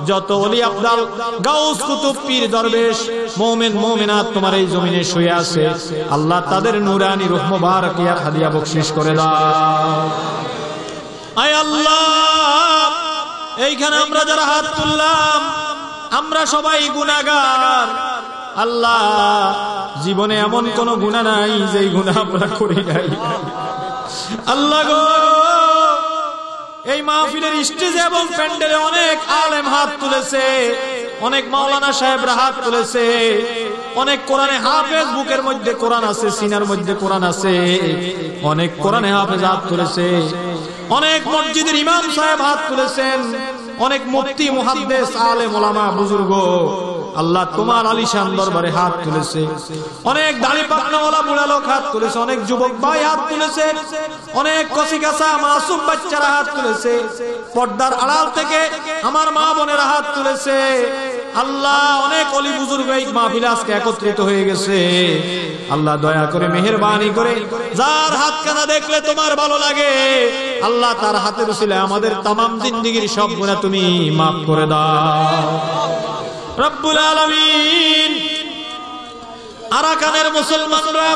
যত ওলি আব্দাল, গাউস, কুতুব, পীর, দরবেশ, মুমিন মুমিনাত তোমার এই জমিনে শুয়ে আছে, আল্লাহ তাদের নূরানি রূহ মুবারক ইয়ার হাদিয়া বকশিশ করে দাও। আয় আল্লাহ, এইখানে আমরা যারা হাত তুললাম আমরা সবাই গুনাহগার। আল্লাহ, জীবনে এমন কোন গুনাহ নাই যেই গুনাহ আমরা করি নাই। আল্লাহ গো, এই মাহফিলের স্টেজে এবং প্যান্ডেলে অনেক আলেম হাত তুলেছে, অনেক মাওলানা সাহেবরা হাত তুলেছে, অনেক কোরআনে হাফেজ, বুকের মধ্যে কোরআন আছে, সিনার মধ্যে কোরআন আছে, অনেক কোরআনে হাফেজ হাত তুলেছে, অনেক মসজিদের ইমাম সাহেব হাত তুলেছেন, অনেক মুফতি, মুহাদ্দিস, আলেম, ওলামা, বুজুর্গ আল্লাহ তোমার আলিশান দরবারে হাত তুলেছে, অনেক দাড়ি পাকনাওয়ালা বুড়া লোক হাত তুলেছে, অনেক যুবক ভাই হাত তুলেছে, অনেক কচিকাঁচা মাসুম বাচ্চারা হাত তুলেছে, পর্দার আড়াল থেকে আমার মা বোনেরা হাত তুলেছে। আল্লাহ, অনেক অলি বুজুর্গ এই মাহফিলে আজকে একত্রিত হয়ে গেছে। আল্লাহ দয়া করে মেহেরবানি করে যার হাতখানা দেখলে তোমার ভালো লাগে আল্লাহ তার হাতের উসিলায় আমাদের তামাম জিন্দেগীর সব গুনাহ তুমি মাফ করে দাও রব্বুল আলামিন। আরাকানের মুসলমানরা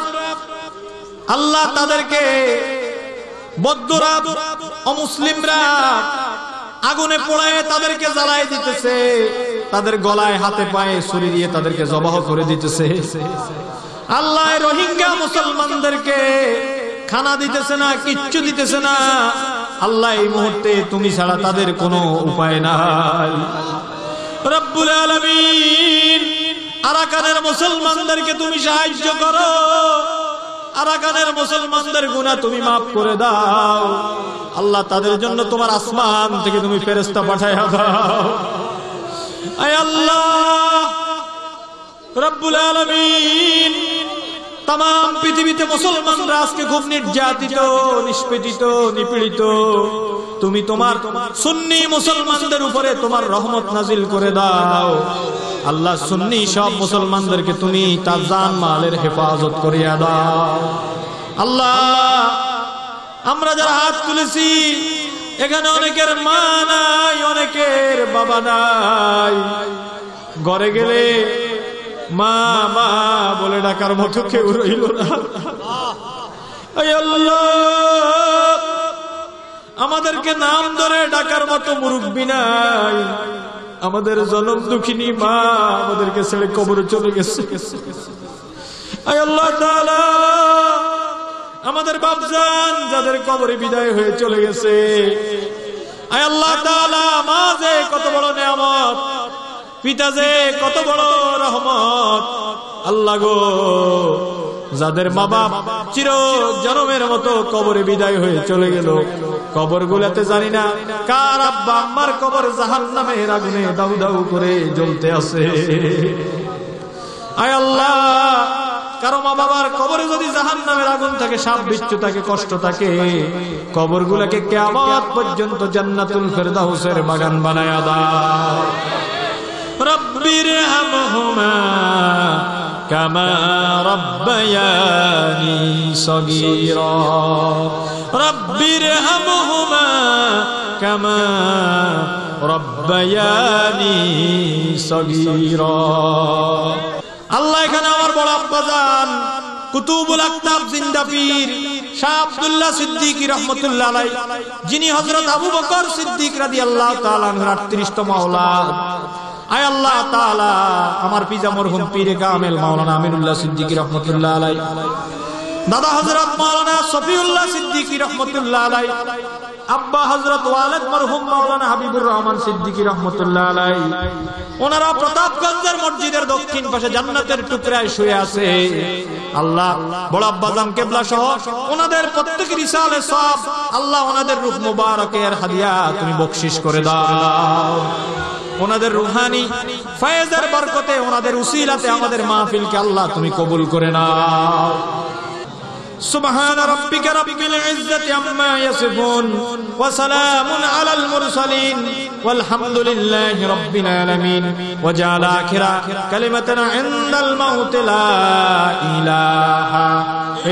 আল্লাহ তাদেরকে বৌদ্ধরা, অমুসলিমরা আগুনে পোড়ায় তাদেরকে জ্বালায় দিতেছে, তাদের গলায় হাতে পায়ে ছুরি দিয়ে তাদেরকে জবাহ করে দিতেছে। আল্লাহ রোহিঙ্গা মুসলমানদেরকে খানা দিতেছে না, কিচ্ছু দিতেছে না। আল্লাহ এই মুহূর্তে তুমি ছাড়া তাদের কোনো উপায় নাই রব্বুল আলামিন। আরাকানের মুসলমানদেরকে তুমি সাহায্য করো, আরাকানের মুসলমানদের গুনাহ তুমি মাফ করে দাও আল্লাহ। তাদের জন্য তোমার আসমান থেকে তুমি ফেরেশতা পাঠায়া দাও আয় আল্লাহ রব্বুল আলামিন। তাম পৃথিবীতে মুসলমানরা আজকে খুব নির্যাতিত, নিষ্পেষিত, নিপীড়িত। তুমি তোমার সুন্নি মুসলমানদের উপরে তোমার রহমত নাজিল করে দাও আল্লাহ। সুন্নি সব মুসলমানদেরকে তুমি তার জান মালের হেফাজত করিয়া দাও আল্লাহ। আমরা যারা হাত তুলেছি এখানে অনেকের মা নাই, অনেকের বাবা নাই। ঘরে গেলে মা মা বলে ডাকার মতো কেউ রইল না। আল্লাহ, আমাদেরকে নাম ধরে ডাকার মতো মুরব্বি নাই। আমাদের জনম দুঃখিনী মা আমাদেরকে ছেড়ে কবরে চলে গেছে। আল্লাহ তাআলা, আমাদের বাপজান যাদের কবরে বিদায় হয়ে চলে গেছে, আয় আল্লাহ তাআলা, মা যে কত বড় নিয়ামত, পিতা যে কত বড় রহমত। আল্লাহ গো, যাদের মা বাপ চির জনমের মতো কবরে বিদায় হয়ে চলে গেল, কবর গুলাতে জানি না কার আব্বা আম্মার কবর জাহান্নামের আগুনে দাউ দাউ করে জ্বলতে আছে। আয় আল্লাহ, কারো মা বাবার কবরে যদি জাহান্নামের আগুন থাকে, সাপ বিচ্ছু থাকে, কষ্ট থাকে, কবর গুলাকে কিয়ামত পর্যন্ত জান্নাতুল ফেরদাউসের বাগান বানায়া দাও। রব্বিরহামহুমা কামা রব্বায়ানি সগীরা, রব্বিরহামহুমা কামা রব্বায়ানি সগীরা। আল্লাহ, এখানে আমার বড় আব্বাজান কুতুবুল আকতাব জিন্দা পীর শাহ আব্দুল্লাহ সিদ্দিকী রাহমাতুল্লাহ আলাইহি, যিনি হযরত আবু বকর সিদ্দিক রাদিয়াল্লাহু তাআলা আনহুর 38তম আওলাদ। আয় আল্লাহ তাআলা, আমার পিতা মরহুম পীরে কামেল মাওলানা আমিনুল্লাহ সিদ্দিকী রাহমাতুল্লাহ আলাইহি, দাদা হযরত মাওলানা সফিউল্লাহ সিদ্দিকী রাহমাতুল্লাহ আলাইহি, আব্বা হযরত ওয়ালিদ মরহুম মাওলানা হাবিবুর রহমান সিদ্দিকী রাহমাতুল্লাহ আলাইহি, ওনারা প্রতাপগঞ্জের মসজিদের দক্ষিণ পাশে জান্নাতের টুকরায় শুয়ে আছে। আল্লাহ, বড় আব্বাজান কিবলা সহ ওনাদের প্রত্যেকের ইসালে সব আল্লাহ ওনাদের রূহ মুবারকের হাদিয়া তুমি বকশিশ করে দাও। ওনাদের রুহানি ফয়েজের বরকতে, ওনাদের উসিলাতে আমাদের মাহফিলকে আল্লাহ তুমি কবুল করে নাও। সুবহান রাব্বিকা রাব্বিল ইজ্জাতি আম্মা ইয়াসিফুন ওয়া সালামুন আলাল মুরসালিন ওয়ালহামদুলিল্লাহি রাব্বিল আলামিন। ওয়া জাআলা আখিরা কালিমাতানা ইনদাল মাউত লা ইলাহা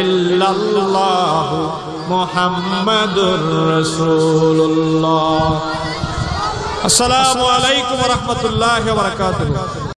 ইল্লাল্লাহু মুহাম্মাদুর রাসূলুল্লাহ। আসসালামু আলাইকুম ওয়া রাহমাতুল্লাহি ওয়া বারাকাতুহু।